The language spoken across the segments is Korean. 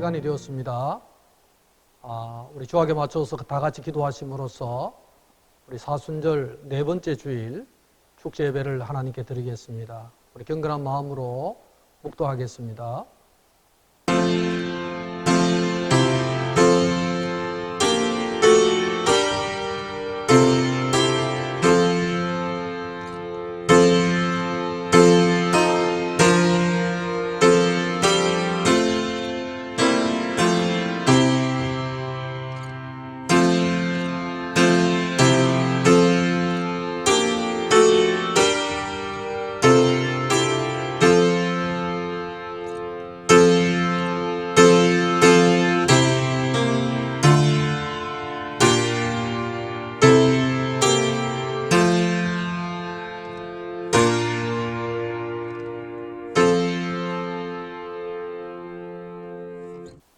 시간이 되었습니다. 우리 주학에 맞춰서 다 같이 기도하심으로써 우리 사순절 네 번째 주일 축제 예배를 하나님께 드리겠습니다. 우리 경건한 마음으로 묵도하겠습니다.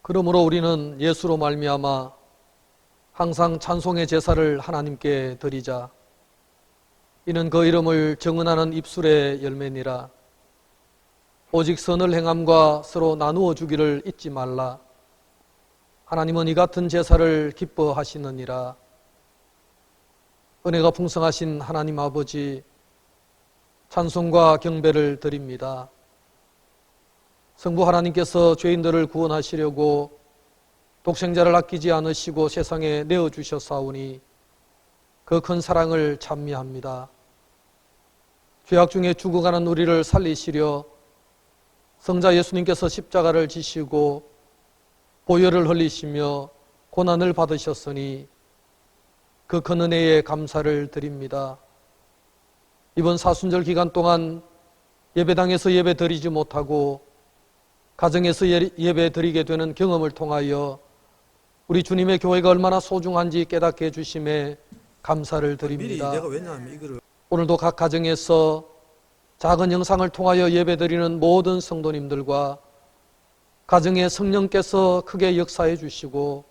그러므로 우리는 예수로 말미암아 항상 찬송의 제사를 하나님께 드리자. 이는 그 이름을 정언하는 입술의 열매니라. 오직 선을 행함과 서로 나누어 주기를 잊지 말라. 하나님은 이 같은 제사를 기뻐하시느니라. 은혜가 풍성하신 하나님 아버지, 찬송과 경배를 드립니다. 성부 하나님께서 죄인들을 구원하시려고 독생자를 아끼지 않으시고 세상에 내어주셨사오니 그 큰 사랑을 찬미합니다. 죄악 중에 죽어가는 우리를 살리시려 성자 예수님께서 십자가를 지시고 보혈을 흘리시며 고난을 받으셨으니 그 큰 은혜에 감사를 드립니다. 이번 사순절 기간 동안 예배당에서 예배 드리지 못하고 가정에서 예배 드리게 되는 경험을 통하여 우리 주님의 교회가 얼마나 소중한지 깨닫게 해주심에 감사를 드립니다. 오늘도 각 가정에서 작은 영상을 통하여 예배 드리는 모든 성도님들과 가정에 성령께서 크게 역사해 주시고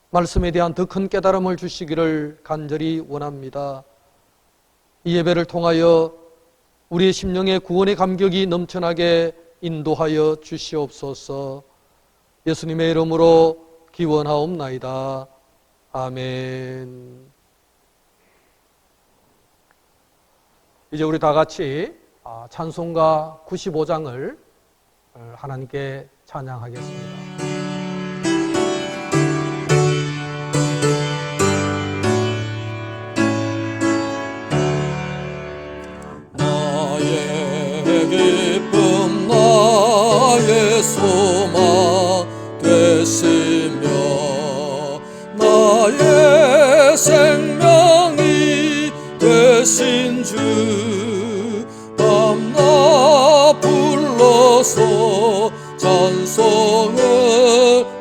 말씀에 대한 더 큰 깨달음을 주시기를 간절히 원합니다. 이 예배를 통하여 우리의 심령의 구원의 감격이 넘쳐나게 인도하여 주시옵소서. 예수님의 이름으로 기원하옵나이다. 아멘. 이제 우리 다 같이 찬송가 95장을 하나님께 찬양하겠습니다. 나의 소망 되시며 나의 생명이 되신 주 밤낮 불러서 찬송을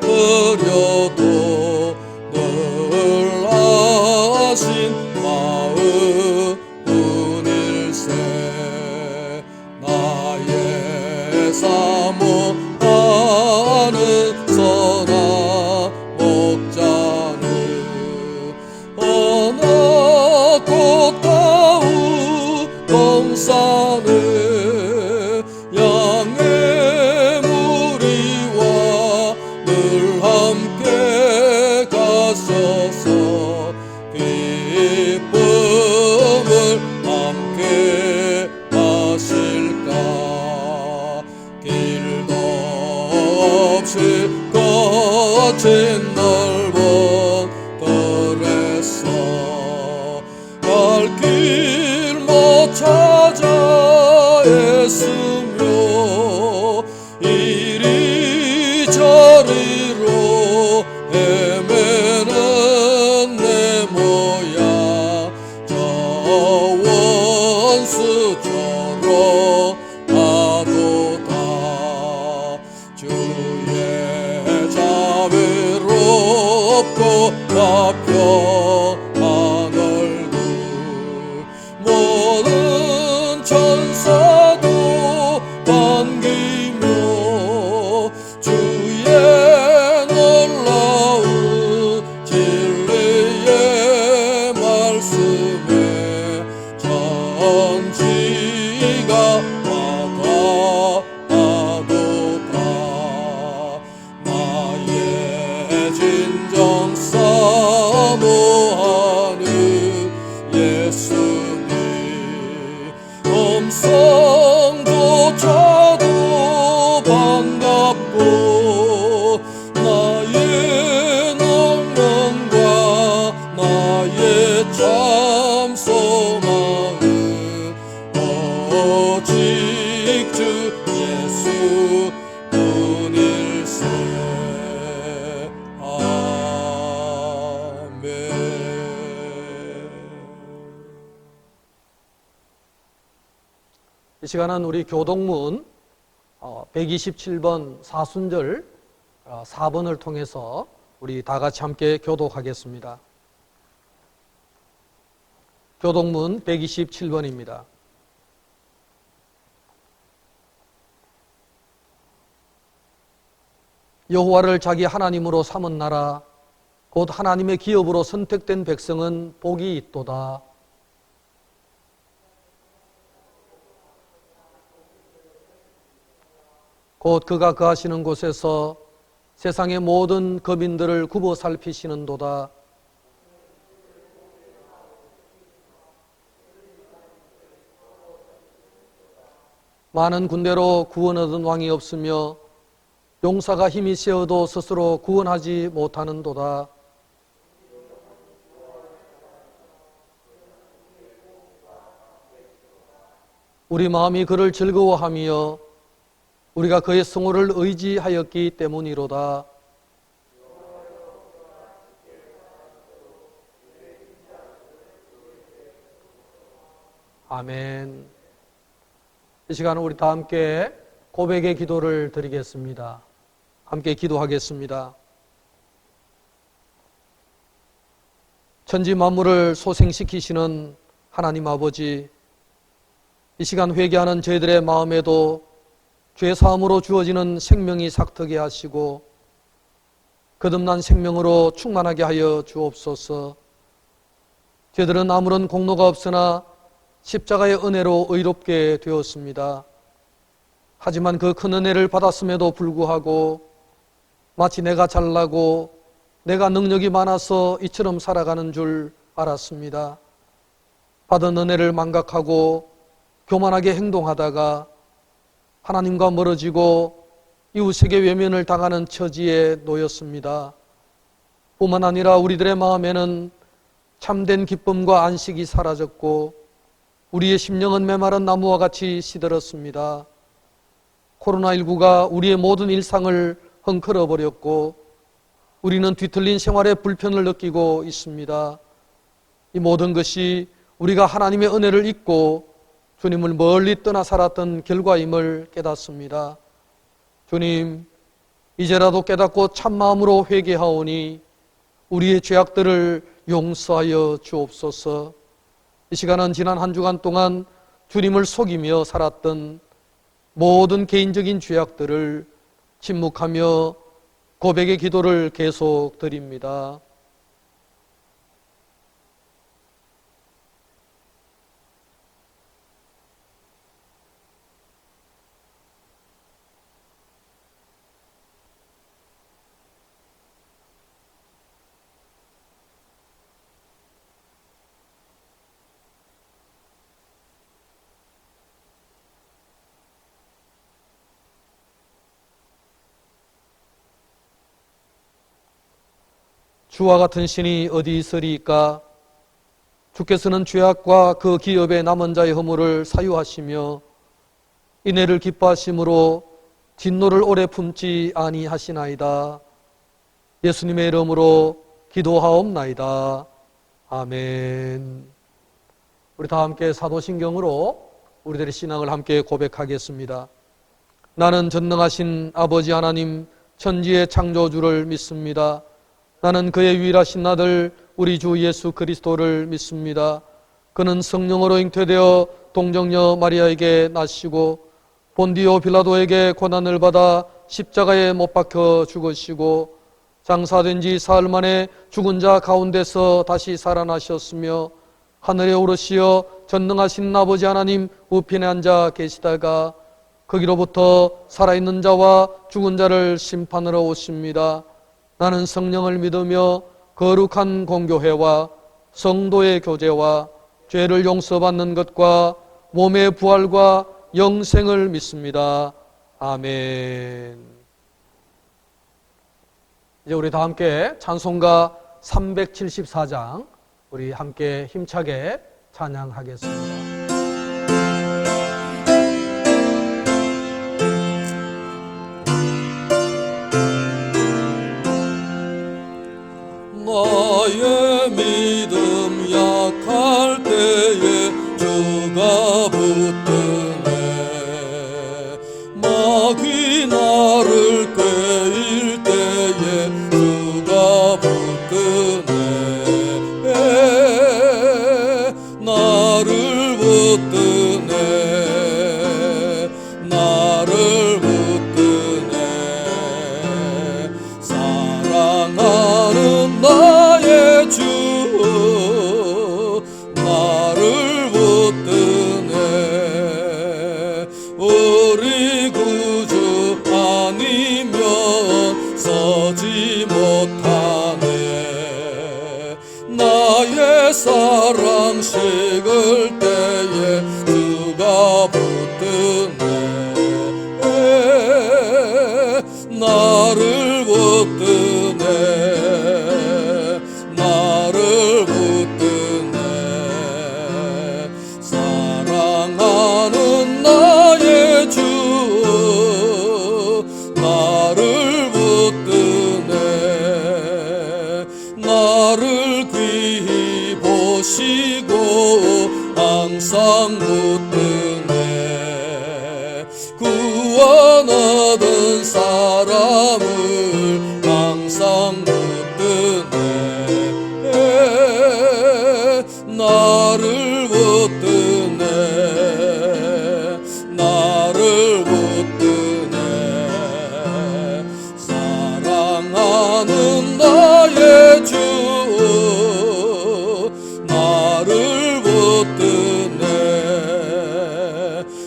드려도 늘 아신 마음뿐일세. 나의 사모하는 선한 목자는 어느 꽃 가운 동산에 양의 무리와 늘 함께 가셔서 기쁨을 함께 하실까. 길도 없이 거친 넓은 들에서 갈 길 못 찾아 애쓰며 이리저리로 헤매는 내 모양 저 원수처럼 하도다. 주의 자비롭고 화평한 얼굴 모든 천사도 반기며 주의 놀라운 진리의 말씀에 천지가 와닿아도다. 반갑고 나의 낭만과 나의 참 소망은 오직 주 예수 뿐일세. 아멘. 이 시간은 우리 교동문 127번 사순절 4번을 통해서 우리 다 같이 함께 교독하겠습니다. 교동문 127번입니다. 여호와를 자기 하나님으로 삼은 나라 곧 하나님의 기업으로 선택된 백성은 복이 있도다. 곧 그가 거하시는 곳에서 세상의 모든 거민들을 굽어 살피시는도다. 많은 군대로 구원 얻은 왕이 없으며 용사가 힘이 세어도 스스로 구원하지 못하는도다. 우리 마음이 그를 즐거워하며 우리가 그의 성호를 의지하였기 때문이로다. 아멘. 이 시간은 우리 다 함께 고백의 기도를 드리겠습니다. 함께 기도하겠습니다. 천지 만물을 소생시키시는 하나님 아버지, 이 시간 회개하는 저희들의 마음에도 죄사함으로 주어지는 생명이 삭트게 하시고 거듭난 생명으로 충만하게 하여 주옵소서. 저희들은 아무런 공로가 없으나 십자가의 은혜로 의롭게 되었습니다. 하지만 그 큰 은혜를 받았음에도 불구하고 마치 내가 잘나고 내가 능력이 많아서 이처럼 살아가는 줄 알았습니다. 받은 은혜를 망각하고 교만하게 행동하다가 하나님과 멀어지고 이웃에게 외면을 당하는 처지에 놓였습니다. 뿐만 아니라 우리들의 마음에는 참된 기쁨과 안식이 사라졌고 우리의 심령은 메마른 나무와 같이 시들었습니다. 코로나19가 우리의 모든 일상을 헝클어버렸고 우리는 뒤틀린 생활에 불편을 느끼고 있습니다. 이 모든 것이 우리가 하나님의 은혜를 잊고 주님을 멀리 떠나 살았던 결과임을 깨닫습니다. 주님, 이제라도 깨닫고 참마음으로 회개하오니 우리의 죄악들을 용서하여 주옵소서. 이 시간은 지난 한 주간 동안 주님을 속이며 살았던 모든 개인적인 죄악들을 침묵하며 고백의 기도를 계속 드립니다. 주와 같은 신이 어디 있으리까? 주께서는 죄악과 그 기업의 남은 자의 허물을 사유하시며 인애를 기뻐하심으로 진노를 오래 품지 아니하시나이다. 예수님의 이름으로 기도하옵나이다. 아멘. 우리 다 함께 사도신경으로 우리들의 신앙을 함께 고백하겠습니다. 나는 전능하신 아버지 하나님 천지의 창조주를 믿습니다. 나는 그의 유일하신 아들 우리 주 예수 그리스도를 믿습니다. 그는 성령으로 잉태되어 동정녀 마리아에게 나시고 본디오 빌라도에게 고난을 받아 십자가에 못 박혀 죽으시고 장사된 지 사흘 만에 죽은 자 가운데서 다시 살아나셨으며 하늘에 오르시어 전능하신 아버지 하나님 우편에 앉아 계시다가 거기로부터 살아있는 자와 죽은 자를 심판하러 오십니다. 나는 성령을 믿으며 거룩한 공교회와 성도의 교제와 죄를 용서받는 것과 몸의 부활과 영생을 믿습니다. 아멘. 이제 우리 다 함께 찬송가 374장 우리 함께 힘차게 찬양하겠습니다. 나의 믿음 약할 때에 주가 붙드네. 마귀 나를 꾀일 때에 주가 붙드네. 나를 붙드네. 나를 붙드네. 사랑하는 나의 주 나를 붙드네. 우리 구주 아니면 서지 못하네. 나의 사랑 식을 때에 주가 붙드네. 나를 붙드네. 나를 붙드네. 사랑하는 나의 주 나를 붙드네. 나를 귀히 보시고 항상 붙드네. 구원 얻은 사람을 항상 붙드네. 나를 붙드네. 나를 붙드네. 사랑하는 나의 주 나를 붙드네.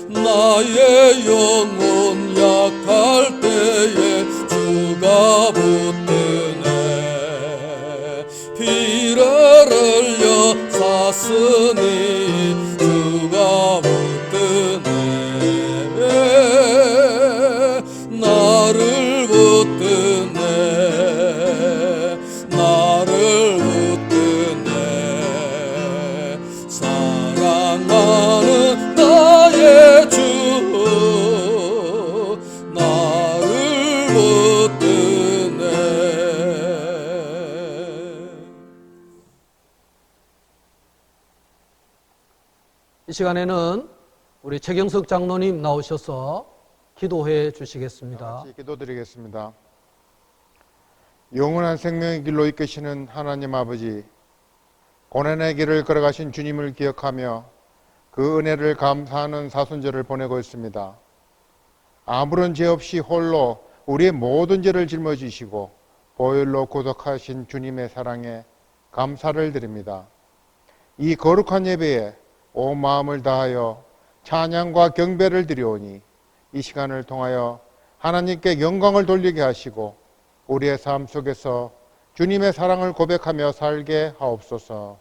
나의 영혼 약할 때에 주가 붙드네. 피를 흘려 샀으니 주가 붙드네. 나를 붙드네. 나를 붙드네. 사랑하는 나의 주 나를 붙드네. 이 시간에는 우리 최경석 장로님 나오셔서 기도해 주시겠습니다. 같이 기도드리겠습니다. 영원한 생명의 길로 이끄시는 하나님 아버지, 고난의 길을 걸어가신 주님을 기억하며 그 은혜를 감사하는 사순절을 보내고 있습니다. 아무런 죄 없이 홀로 우리의 모든 죄를 짊어지시고 보혈로 구속하신 주님의 사랑에 감사를 드립니다. 이 거룩한 예배에 온 마음을 다하여 찬양과 경배를 드리오니 이 시간을 통하여 하나님께 영광을 돌리게 하시고 우리의 삶 속에서 주님의 사랑을 고백하며 살게 하옵소서.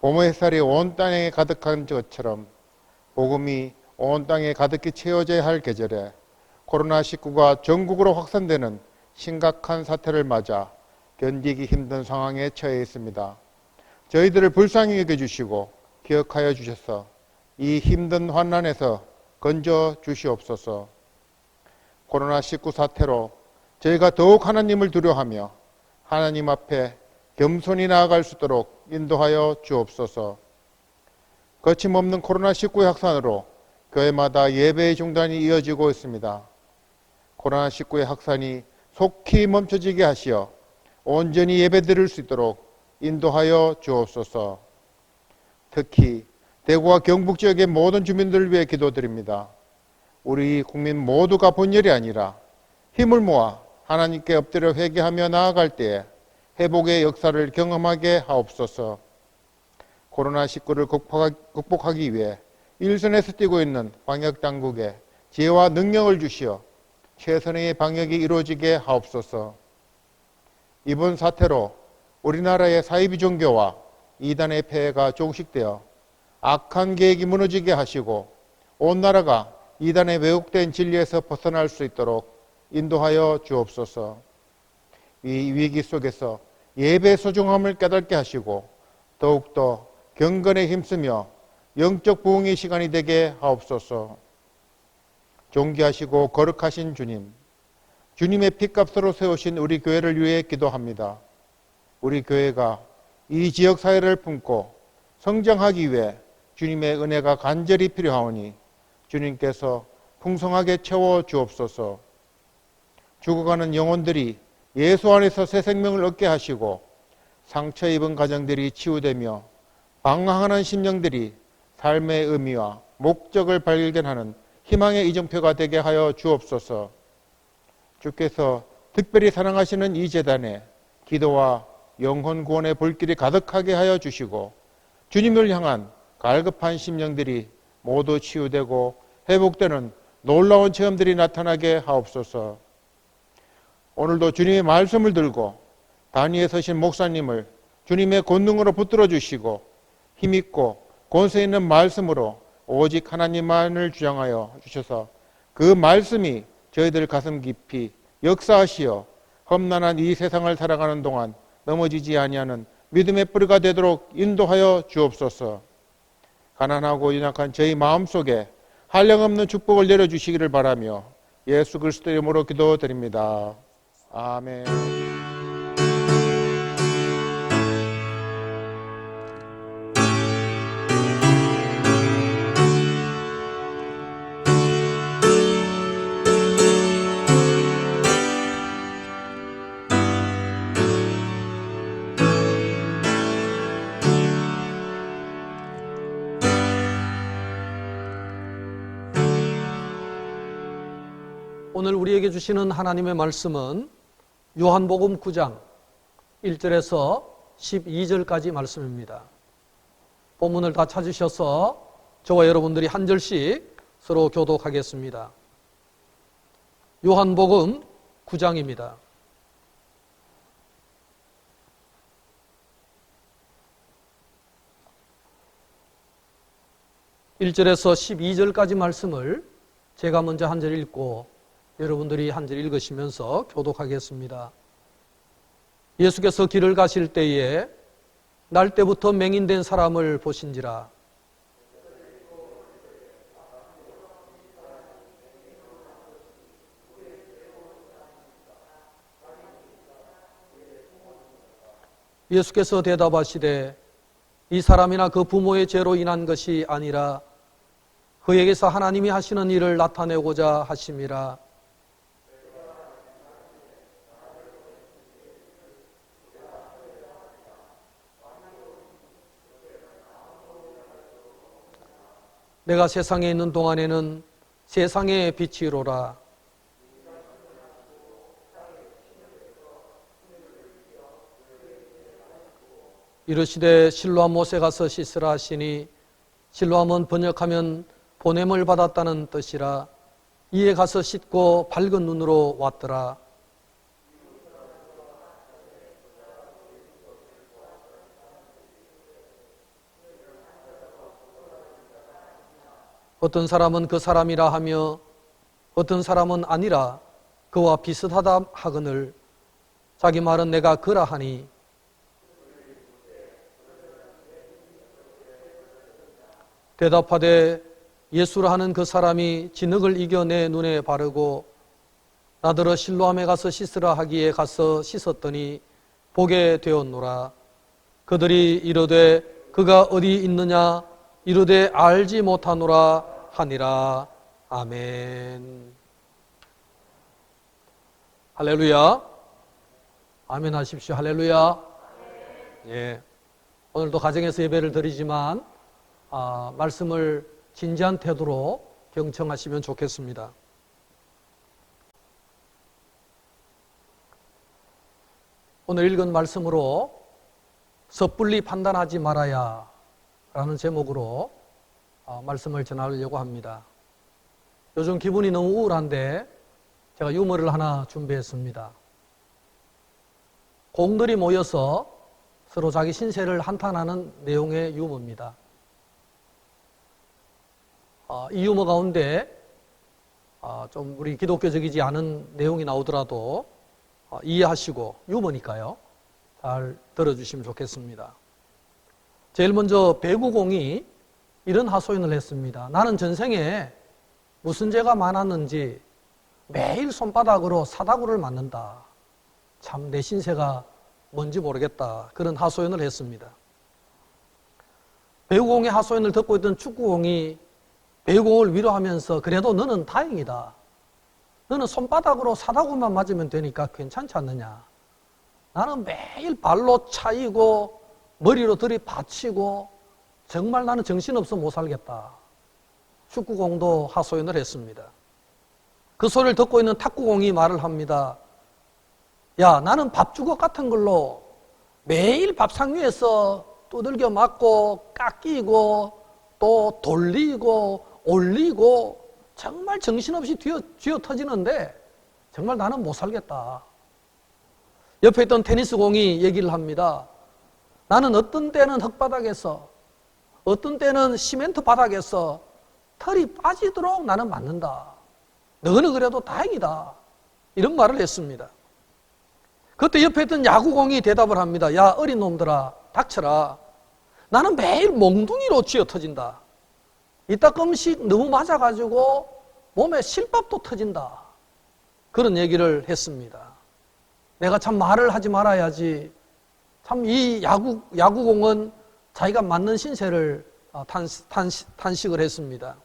봄의 햇살이 온 땅에 가득한 것처럼 복음이 온 땅에 가득히 채워져야 할 계절에 코로나19가 전국으로 확산되는 심각한 사태를 맞아 견디기 힘든 상황에 처해 있습니다. 저희들을 불쌍히 여겨주시고 기억하여 주셔서 이 힘든 환난에서 건져 주시옵소서. 코로나19 사태로 저희가 더욱 하나님을 두려워하며 하나님 앞에 겸손히 나아갈 수 있도록 인도하여 주옵소서. 거침없는 코로나19 확산으로 교회마다 예배의 중단이 이어지고 있습니다. 코로나19의 확산이 속히 멈춰지게 하시어 온전히 예배드릴 수 있도록 인도하여 주옵소서. 특히 대구와 경북 지역의 모든 주민들을 위해 기도드립니다. 우리 국민 모두가 본열이 아니라 힘을 모아 하나님께 엎드려 회개하며 나아갈 때에 회복의 역사를 경험하게 하옵소서. 코로나19를 극복하기 위해 일선에서 뛰고 있는 방역당국에 지혜와 능력을 주시어 최선의 방역이 이루어지게 하옵소서. 이번 사태로 우리나라의 사이비 종교와 이단의 폐해가 종식되어 악한 계획이 무너지게 하시고 온 나라가 이단의 왜곡된 진리에서 벗어날 수 있도록 인도하여 주옵소서. 이 위기 속에서 예배의 소중함을 깨닫게 하시고 더욱더 경건에 힘쓰며 영적 부흥의 시간이 되게 하옵소서. 존귀하시고 거룩하신 주님, 주님의 핏값으로 세우신 우리 교회를 위해 기도합니다. 우리 교회가 이 지역 사회를 품고 성장하기 위해 주님의 은혜가 간절히 필요하오니 주님께서 풍성하게 채워 주옵소서. 죽어가는 영혼들이 예수 안에서 새 생명을 얻게 하시고 상처 입은 가정들이 치유되며 방황하는 심령들이 삶의 의미와 목적을 발견하는 희망의 이정표가 되게 하여 주옵소서. 주께서 특별히 사랑하시는 이 재단에 기도와 영혼 구원의 불길이 가득하게 하여 주시고 주님을 향한 갈급한 심령들이 모두 치유되고 회복되는 놀라운 체험들이 나타나게 하옵소서. 오늘도 주님의 말씀을 들고 단위에 서신 목사님을 주님의 권능으로 붙들어 주시고 힘있고 권세 있는 말씀으로 오직 하나님만을 주장하여 주셔서 그 말씀이 저희들 가슴 깊이 역사하시어 험난한 이 세상을 살아가는 동안 넘어지지 아니하는 믿음의 뿌리가 되도록 인도하여 주옵소서. 가난하고 연약한 저희 마음속에 한량없는 축복을 내려주시기를 바라며 예수 그리스도 이름으로 기도드립니다. 아멘. 오늘 우리에게 주시는 하나님의 말씀은 요한복음 9장 1절에서 12절까지 말씀입니다. 본문을 다 찾으셔서 저와 여러분들이 한 절씩 서로 교독하겠습니다. 요한복음 9장입니다. (1절에서) (12절까지) 말씀을 제가 먼저 한 절 읽고 여러분들이 한 절 읽으시면서 교독하겠습니다. 예수께서 길을 가실 때에 날 때부터 맹인된 사람을 보신지라. 예수께서 대답하시되 이 사람이나 그 부모의 죄로 인한 것이 아니라 그에게서 하나님이 하시는 일을 나타내고자 하심이라. 내가 세상에 있는 동안에는 세상의 빛이로라. 이르시되 실로암 못에 가서 씻으라 하시니 실로암은 번역하면 보냄을 받았다는 뜻이라. 이에 가서 씻고 밝은 눈으로 왔더라. 어떤 사람은 그 사람이라 하며 어떤 사람은 아니라 그와 비슷하다 하거늘 자기 말은 내가 그라 하니 대답하되 예수라 하는 그 사람이 진흙을 이겨 내 눈에 바르고 나더러 실로암에 가서 씻으라 하기에 가서 씻었더니 보게 되었노라. 그들이 이르되 그가 어디 있느냐 이르되 알지 못하노라 하니라. 아멘. 할렐루야. 아멘 하십시오. 할렐루야. 예. 오늘도 가정에서 예배를 드리지만 말씀을 진지한 태도로 경청하시면 좋겠습니다. 오늘 읽은 말씀으로 섣불리 판단하지 말아야 라는 제목으로 말씀을 전하려고 합니다. 요즘 기분이 너무 우울한데 제가 유머를 하나 준비했습니다. 공들이 모여서 서로 자기 신세를 한탄하는 내용의 유머입니다. 이 유머 가운데 좀 우리 기독교적이지 않은 내용이 나오더라도 이해하시고 유머니까요. 잘 들어주시면 좋겠습니다. 제일 먼저 배구공이 이런 하소연을 했습니다. 나는 전생에 무슨 죄가 많았는지 매일 손바닥으로 사다구를 맞는다. 참 내 신세가 뭔지 모르겠다. 그런 하소연을 했습니다. 배구공의 하소연을 듣고 있던 축구공이 배구공을 위로하면서 그래도 너는 다행이다. 너는 손바닥으로 사다구만 맞으면 되니까 괜찮지 않느냐. 나는 매일 발로 차이고 머리로 들이받치고 정말 나는 정신없어 못 살겠다. 축구공도 하소연을 했습니다. 그 소리를 듣고 있는 탁구공이 말을 합니다. 야, 나는 밥주걱 같은 걸로 매일 밥상 위에서 두들겨 맞고 깎이고 또 돌리고 올리고 정말 정신없이 쥐어 터지는데 정말 나는 못 살겠다. 옆에 있던 테니스공이 얘기를 합니다. 나는 어떤 때는 흙바닥에서 어떤 때는 시멘트 바닥에서 털이 빠지도록 나는 맞는다. 너는 그래도 다행이다. 이런 말을 했습니다. 그때 옆에 있던 야구공이 대답을 합니다. 야, 어린 놈들아, 닥쳐라. 나는 매일 몽둥이로 쥐어 터진다. 이따금씩 너무 맞아가지고 몸에 실밥도 터진다. 그런 얘기를 했습니다. 내가 참 말을 하지 말아야지. 참 이 야구공은 자기가 맞는 신세를 탄식을 했습니다.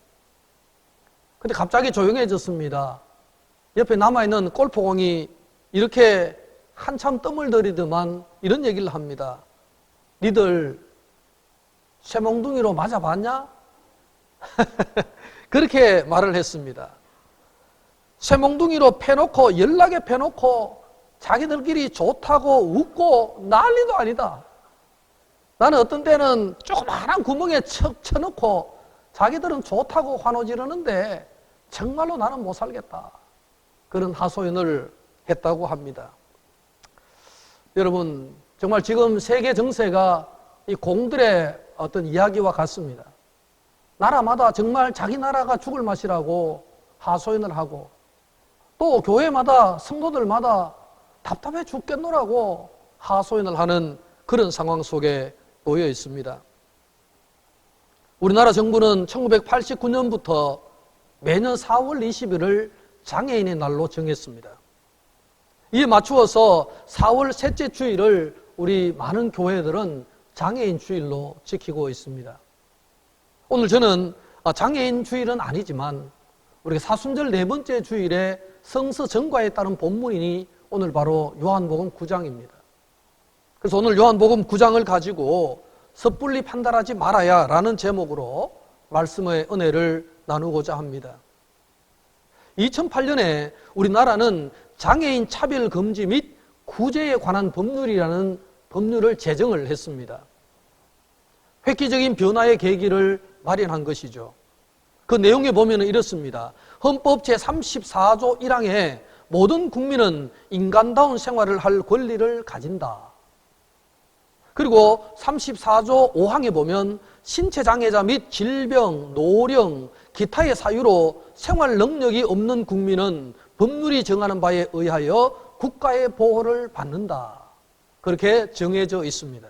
근데 갑자기 조용해졌습니다. 옆에 남아있는 골프공이 이렇게 한참 뜸을 들이더만 이런 얘기를 합니다. 니들 쇠몽둥이로 맞아봤냐? 그렇게 말을 했습니다. 쇠몽둥이로 패놓고 연락에 패놓고 자기들끼리 좋다고 웃고 난리도 아니다. 나는 어떤 때는 조그마한 구멍에 쳐놓고 자기들은 좋다고 환호 지르는데 정말로 나는 못 살겠다. 그런 하소연을 했다고 합니다. 여러분, 정말 지금 세계 정세가 이 공들의 어떤 이야기와 같습니다. 나라마다 정말 자기 나라가 죽을 맛이라고 하소연을 하고 또 교회마다 성도들마다 답답해 죽겠노라고 하소연을 하는 그런 상황 속에 놓여 있습니다. 우리나라 정부는 1989년부터 매년 4월 20일을 장애인의 날로 정했습니다. 이에 맞추어서 4월 셋째 주일을 우리 많은 교회들은 장애인 주일로 지키고 있습니다. 오늘 저는 장애인 주일은 아니지만 우리 사순절 네 번째 주일에 성서 전과에 따른 본문이 오늘 바로 요한복음 9장입니다. 그래서 오늘 요한복음 9장을 가지고 섣불리 판단하지 말아야 라는 제목으로 말씀의 은혜를 나누고자 합니다. 2008년에 우리나라는 장애인 차별 금지 및 구제에 관한 법률이라는 법률을 제정을 했습니다. 획기적인 변화의 계기를 마련한 것이죠. 그 내용에 보면 이렇습니다. 헌법 제34조 1항에 모든 국민은 인간다운 생활을 할 권리를 가진다. 그리고 34조 5항에 보면 신체장애자 및 질병, 노령, 기타의 사유로 생활 능력이 없는 국민은 법률이 정하는 바에 의하여 국가의 보호를 받는다. 그렇게 정해져 있습니다.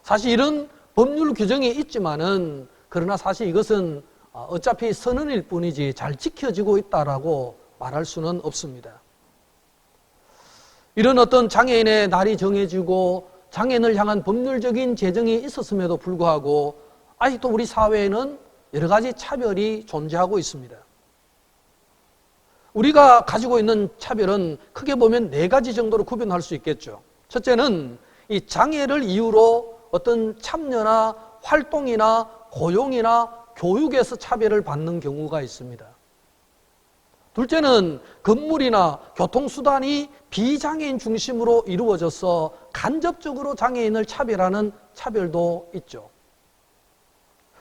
사실 이런 법률 규정이 있지만은 그러나 사실 이것은 어차피 선언일 뿐이지 잘 지켜지고 있다라고 말할 수는 없습니다. 이런 어떤 장애인의 날이 정해지고 장애인을 향한 법률적인 제정이 있었음에도 불구하고 아직도 우리 사회에는 여러 가지 차별이 존재하고 있습니다. 우리가 가지고 있는 차별은 크게 보면 네 가지 정도로 구분할 수 있겠죠. 첫째는 이 장애를 이유로 어떤 참여나 활동이나 고용이나 교육에서 차별을 받는 경우가 있습니다. 둘째는 건물이나 교통수단이 비장애인 중심으로 이루어져서 간접적으로 장애인을 차별하는 차별도 있죠.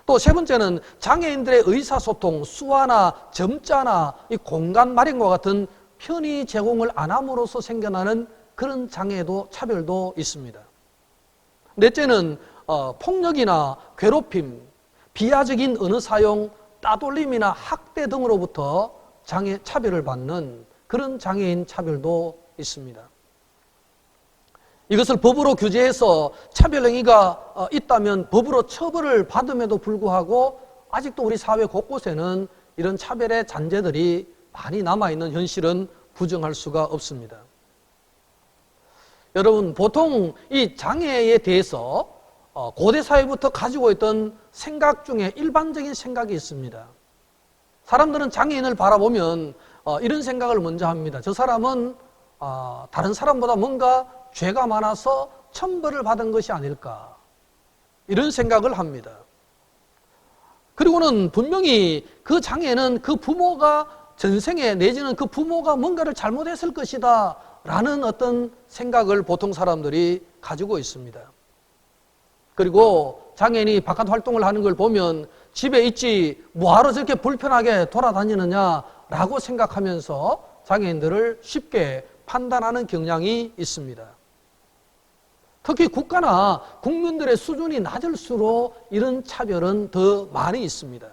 또 세 번째는 장애인들의 의사소통, 수화나 점자나 이 공간 마련과 같은 편의 제공을 안 함으로써 생겨나는 그런 장애도 차별도 있습니다. 넷째는 폭력이나 괴롭힘, 비하적인 언어 사용, 따돌림이나 학대 등으로부터 차별을 받는 그런 장애인 차별도 있습니다. 이것을 법으로 규제해서 차별 행위가 있다면 법으로 처벌을 받음에도 불구하고 아직도 우리 사회 곳곳에는 이런 차별의 잔재들이 많이 남아있는 현실은 부정할 수가 없습니다. 여러분, 보통 이 장애에 대해서 고대 사회부터 가지고 있던 생각 중에 일반적인 생각이 있습니다. 사람들은 장애인을 바라보면 이런 생각을 먼저 합니다. 저 사람은 다른 사람보다 뭔가 죄가 많아서 천벌을 받은 것이 아닐까, 이런 생각을 합니다. 그리고는 분명히 그 장애는 그 부모가 전생에 내지는 그 부모가 뭔가를 잘못했을 것이다 라는 어떤 생각을 보통 사람들이 가지고 있습니다. 그리고 장애인이 바깥 활동을 하는 걸 보면 집에 있지 뭐하러 저렇게 불편하게 돌아다니느냐라고 생각하면서 장애인들을 쉽게 판단하는 경향이 있습니다. 특히 국가나 국민들의 수준이 낮을수록 이런 차별은 더 많이 있습니다.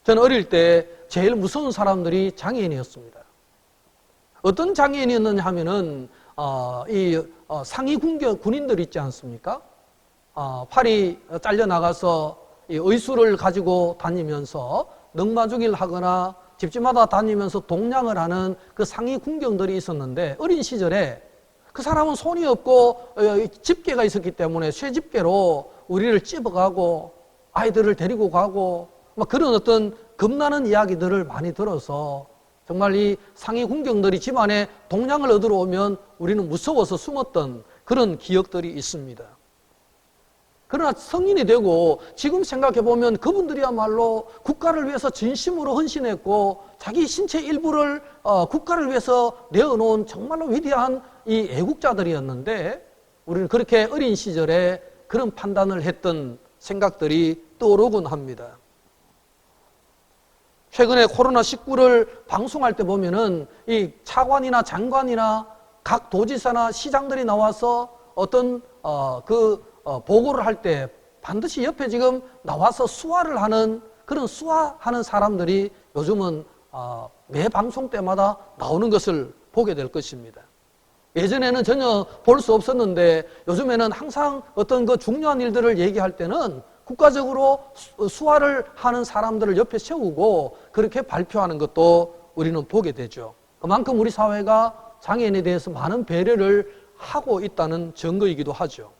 저는 어릴 때 제일 무서운 사람들이 장애인이었습니다. 어떤 장애인이었느냐 하면은 상위 군인들 있지 않습니까? 팔이 잘려나가서 의수를 가지고 다니면서 넉마주기를 하거나 집집마다 다니면서 동냥을 하는 그 상위 군경들이 있었는데, 어린 시절에 그 사람은 손이 없고 집게가 있었기 때문에 쇠집게로 우리를 찝어가고 아이들을 데리고 가고 막 그런 어떤 겁나는 이야기들을 많이 들어서 정말 이 상위 군경들이 집안에 동냥을 얻으러 오면 우리는 무서워서 숨었던 그런 기억들이 있습니다. 그러나 성인이 되고 지금 생각해보면 그분들이야말로 국가를 위해서 진심으로 헌신했고 자기 신체 일부를 국가를 위해서 내어놓은 정말로 위대한 이 애국자들이었는데, 우리는 그렇게 어린 시절에 그런 판단을 했던 생각들이 떠오르곤 합니다. 최근에 코로나19를 방송할 때 보면은 이 차관이나 장관이나 각 도지사나 시장들이 나와서 어떤 보고를 할 때 반드시 옆에 지금 나와서 수화를 하는 그런 수화하는 사람들이 요즘은 매 방송 때마다 나오는 것을 보게 될 것입니다. 예전에는 전혀 볼 수 없었는데 요즘에는 항상 어떤 그 중요한 일들을 얘기할 때는 국가적으로 수화를 하는 사람들을 옆에 세우고 그렇게 발표하는 것도 우리는 보게 되죠. 그만큼 우리 사회가 장애인에 대해서 많은 배려를 하고 있다는 증거이기도 하죠.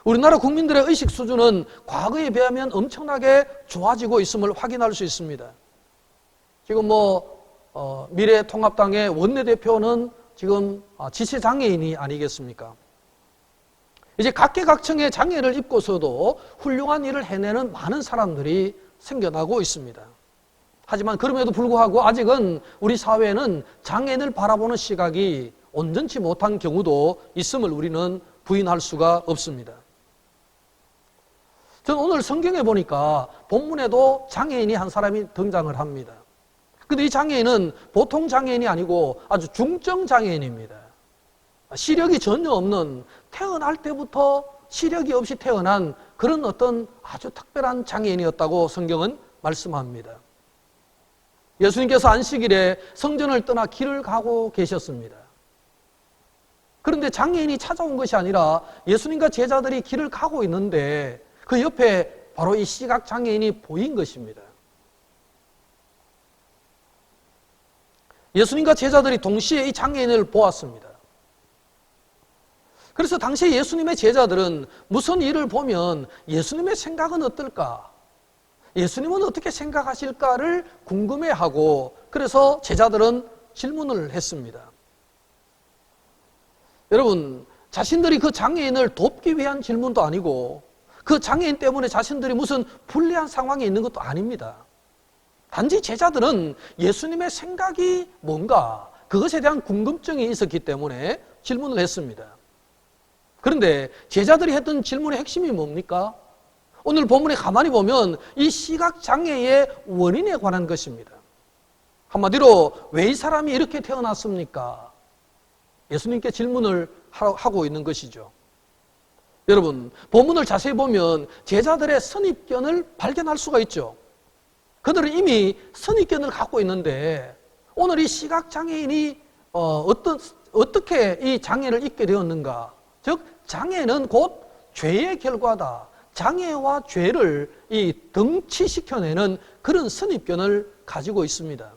우리나라 국민들의 의식 수준은 과거에 비하면 엄청나게 좋아지고 있음을 확인할 수 있습니다. 지금 미래통합당의 원내대표는 지금 지체장애인이 아니겠습니까? 이제 각계각층의 장애를 입고서도 훌륭한 일을 해내는 많은 사람들이 생겨나고 있습니다. 하지만 그럼에도 불구하고 아직은 우리 사회에는 장애인을 바라보는 시각이 온전치 못한 경우도 있음을 우리는 부인할 수가 없습니다. 저는 오늘 성경에 보니까 본문에도 장애인이 한 사람이 등장을 합니다. 근데 이 장애인은 보통 장애인이 아니고 아주 중증 장애인입니다. 시력이 전혀 없는, 태어날 때부터 시력이 없이 태어난 그런 어떤 아주 특별한 장애인이었다고 성경은 말씀합니다. 예수님께서 안식일에 성전을 떠나 길을 가고 계셨습니다. 그런데 장애인이 찾아온 것이 아니라 예수님과 제자들이 길을 가고 있는데 그 옆에 바로 이 시각장애인이 보인 것입니다. 예수님과 제자들이 동시에 이 장애인을 보았습니다. 그래서 당시 예수님의 제자들은 무슨 일을 보면 예수님의 생각은 어떨까? 예수님은 어떻게 생각하실까를 궁금해하고, 그래서 제자들은 질문을 했습니다. 여러분, 자신들이 그 장애인을 돕기 위한 질문도 아니고 그 장애인 때문에 자신들이 무슨 불리한 상황에 있는 것도 아닙니다. 단지 제자들은 예수님의 생각이 뭔가 그것에 대한 궁금증이 있었기 때문에 질문을 했습니다. 그런데 제자들이 했던 질문의 핵심이 뭡니까? 오늘 본문에 가만히 보면 이 시각장애의 원인에 관한 것입니다. 한마디로 왜 이 사람이 이렇게 태어났습니까? 예수님께 질문을 하고 있는 것이죠. 여러분, 본문을 자세히 보면 제자들의 선입견을 발견할 수가 있죠. 그들은 이미 선입견을 갖고 있는데 오늘 이 시각장애인이 어떻게 이 장애를 입게 되었는가? 즉 장애는 곧 죄의 결과다. 장애와 죄를 이 등치시켜내는 그런 선입견을 가지고 있습니다.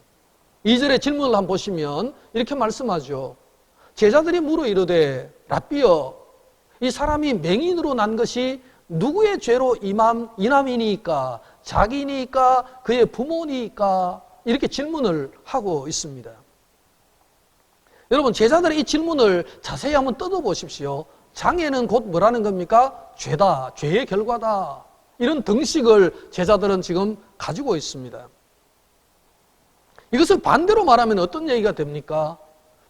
2절의 질문을 한번 보시면 이렇게 말씀하죠. 제자들이 물어 이르되 라삐여, 이 사람이 맹인으로 난 것이 누구의 죄로 인함이니까? 자기니까? 그의 부모니까? 이렇게 질문을 하고 있습니다. 여러분, 제자들의 이 질문을 자세히 한번 뜯어보십시오. 장애는 곧 뭐라는 겁니까? 죄다, 죄의 결과다. 이런 등식을 제자들은 지금 가지고 있습니다. 이것을 반대로 말하면 어떤 얘기가 됩니까?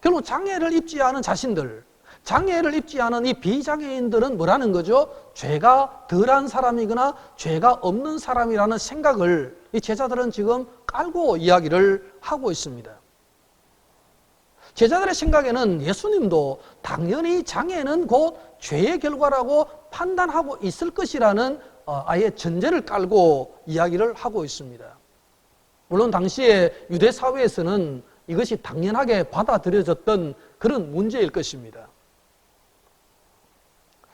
결국 장애를 입지 않은 자신들, 장애를 입지 않은 이 비장애인들은 뭐라는 거죠? 죄가 덜한 사람이거나 죄가 없는 사람이라는 생각을 이 제자들은 지금 깔고 이야기를 하고 있습니다. 제자들의 생각에는 예수님도 당연히 장애는 곧 죄의 결과라고 판단하고 있을 것이라는 아예 전제를 깔고 이야기를 하고 있습니다. 물론 당시에 유대 사회에서는 이것이 당연하게 받아들여졌던 그런 문제일 것입니다.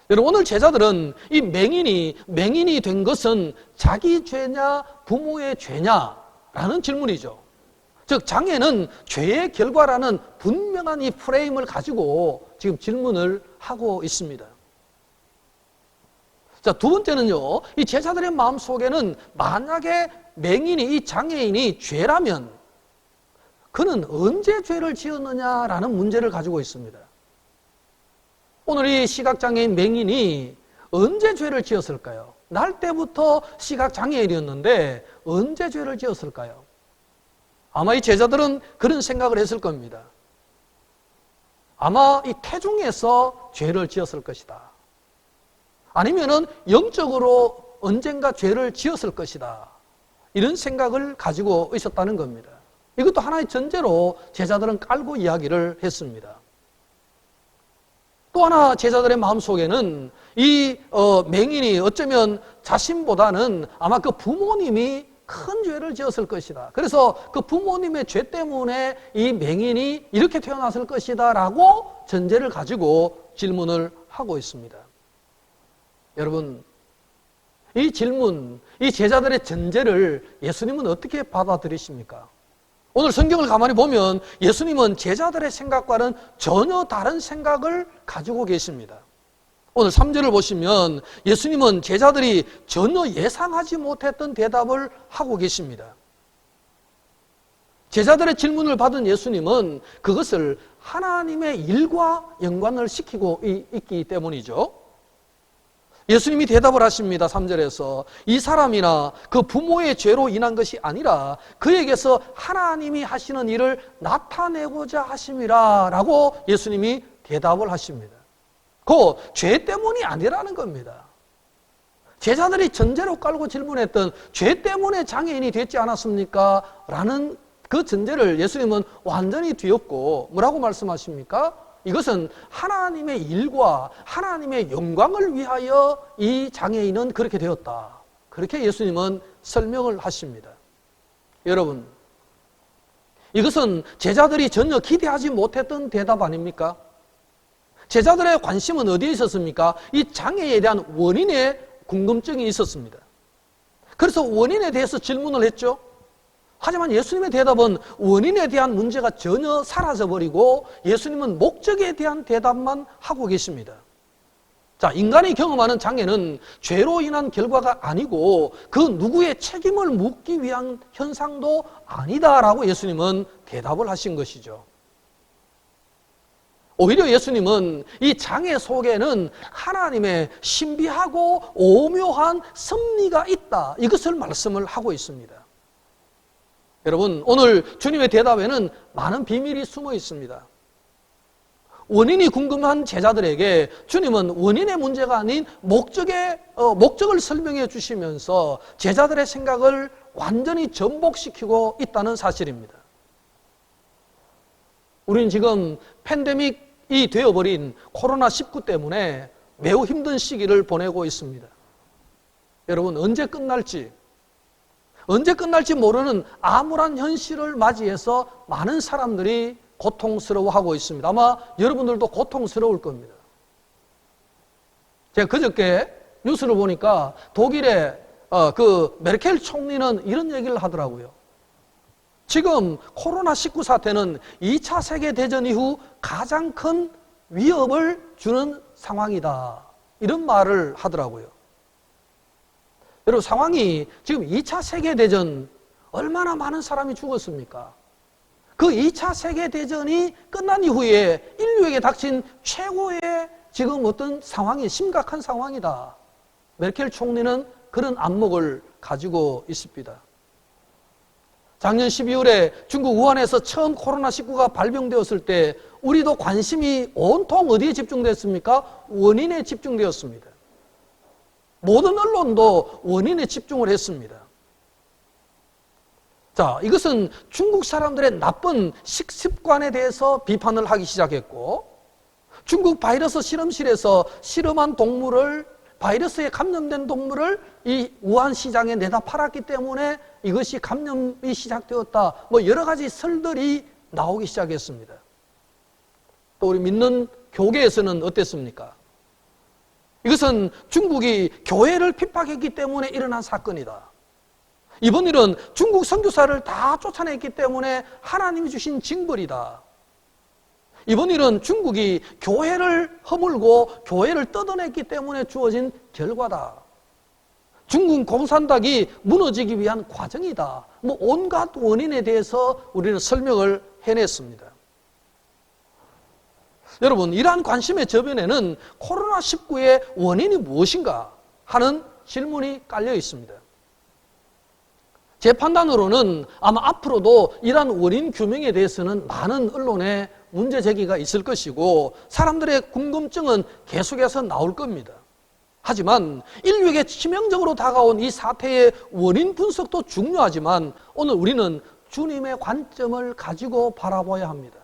여러분, 오늘 제자들은 이 맹인이 된 것은 자기 죄냐 부모의 죄냐라는 질문이죠. 즉 장애는 죄의 결과라는 분명한 이 프레임을 가지고 지금 질문을 하고 있습니다. 자, 두 번째는요, 이 제자들의 마음속에는 만약에 맹인이, 이 장애인이 죄라면 그는 언제 죄를 지었느냐라는 문제를 가지고 있습니다. 오늘 이 시각장애인 맹인이 언제 죄를 지었을까요? 날 때부터 시각장애인이었는데 언제 죄를 지었을까요? 아마 이 제자들은 그런 생각을 했을 겁니다. 아마 이 태중에서 죄를 지었을 것이다. 아니면은 영적으로 언젠가 죄를 지었을 것이다. 이런 생각을 가지고 있었다는 겁니다. 이것도 하나의 전제로 제자들은 깔고 이야기를 했습니다. 또 하나 제자들의 마음속에는 이 맹인이 어쩌면 자신보다는 아마 그 부모님이 큰 죄를 지었을 것이다. 그래서 그 부모님의 죄 때문에 이 맹인이 이렇게 태어났을 것이다 라고 전제를 가지고 질문을 하고 있습니다. 여러분, 이 질문, 이 제자들의 전제를 예수님은 어떻게 받아들이십니까? 오늘 성경을 가만히 보면 예수님은 제자들의 생각과는 전혀 다른 생각을 가지고 계십니다. 오늘 3절을 보시면 예수님은 제자들이 전혀 예상하지 못했던 대답을 하고 계십니다. 제자들의 질문을 받은 예수님은 그것을 하나님의 일과 연관을 시키고 있기 때문이죠. 예수님이 대답을 하십니다. 3절에서 이 사람이나 그 부모의 죄로 인한 것이 아니라 그에게서 하나님이 하시는 일을 나타내고자 하심이라 라고 예수님이 대답을 하십니다. 그 죄 때문이 아니라는 겁니다. 제자들이 전제로 깔고 질문했던 죄 때문에 장애인이 됐지 않았습니까? 라는 그 전제를 예수님은 완전히 뒤엎고 뭐라고 말씀하십니까? 이것은 하나님의 일과 하나님의 영광을 위하여 이 장애인은 그렇게 되었다. 그렇게 예수님은 설명을 하십니다. 여러분, 이것은 제자들이 전혀 기대하지 못했던 대답 아닙니까? 제자들의 관심은 어디에 있었습니까? 이 장애에 대한 원인에 궁금증이 있었습니다. 그래서 원인에 대해서 질문을 했죠. 하지만 예수님의 대답은 원인에 대한 문제가 전혀 사라져버리고 예수님은 목적에 대한 대답만 하고 계십니다. 자, 인간이 경험하는 장애는 죄로 인한 결과가 아니고 그 누구의 책임을 묻기 위한 현상도 아니다라고 예수님은 대답을 하신 것이죠. 오히려 예수님은 이 장애 속에는 하나님의 신비하고 오묘한 섭리가 있다. 이것을 말씀을 하고 있습니다. 여러분, 오늘 주님의 대답에는 많은 비밀이 숨어 있습니다. 원인이 궁금한 제자들에게 주님은 원인의 문제가 아닌 목적을 설명해 주시면서 제자들의 생각을 완전히 전복시키고 있다는 사실입니다. 우리는 지금 팬데믹이 되어버린 코로나19 때문에 매우 힘든 시기를 보내고 있습니다. 여러분, 언제 끝날지, 언제 끝날지 모르는 암울한 현실을 맞이해서 많은 사람들이 고통스러워하고 있습니다. 아마 여러분들도 고통스러울 겁니다. 제가 그저께 뉴스를 보니까 독일의 그 메르켈 총리는 이런 얘기를 하더라고요. 지금 코로나19 사태는 2차 세계대전 이후 가장 큰 위협을 주는 상황이다. 이런 말을 하더라고요. 여러분, 상황이 지금 2차 세계대전 얼마나 많은 사람이 죽었습니까? 그 2차 세계대전이 끝난 이후에 인류에게 닥친 최고의 지금 어떤 상황이 심각한 상황이다. 메르켈 총리는 그런 안목을 가지고 있습니다. 작년 12월에 중국 우한에서 처음 코로나19가 발병되었을 때 우리도 관심이 온통 어디에 집중됐습니까? 원인에 집중되었습니다. 모든 언론도 원인에 집중을 했습니다. 자, 이것은 중국 사람들의 나쁜 식습관에 대해서 비판을 하기 시작했고, 중국 바이러스 실험실에서 실험한 동물을, 바이러스에 감염된 동물을 이 우한 시장에 내다 팔았기 때문에 이것이 감염이 시작되었다. 뭐 여러 가지 설들이 나오기 시작했습니다. 또 우리 믿는 교계에서는 어땠습니까? 이것은 중국이 교회를 핍박했기 때문에 일어난 사건이다. 이번 일은 중국 선교사를 다 쫓아냈기 때문에 하나님이 주신 징벌이다. 이번 일은 중국이 교회를 허물고 교회를 뜯어냈기 때문에 주어진 결과다. 중국 공산당이 무너지기 위한 과정이다. 뭐 온갖 원인에 대해서 우리는 설명을 해냈습니다. 여러분, 이러한 관심의 저변에는 코로나19의 원인이 무엇인가 하는 질문이 깔려 있습니다. 제 판단으로는 아마 앞으로도 이러한 원인 규명에 대해서는 많은 언론의 문제 제기가 있을 것이고 사람들의 궁금증은 계속해서 나올 겁니다. 하지만 인류에게 치명적으로 다가온 이 사태의 원인 분석도 중요하지만 오늘 우리는 주님의 관점을 가지고 바라봐야 합니다.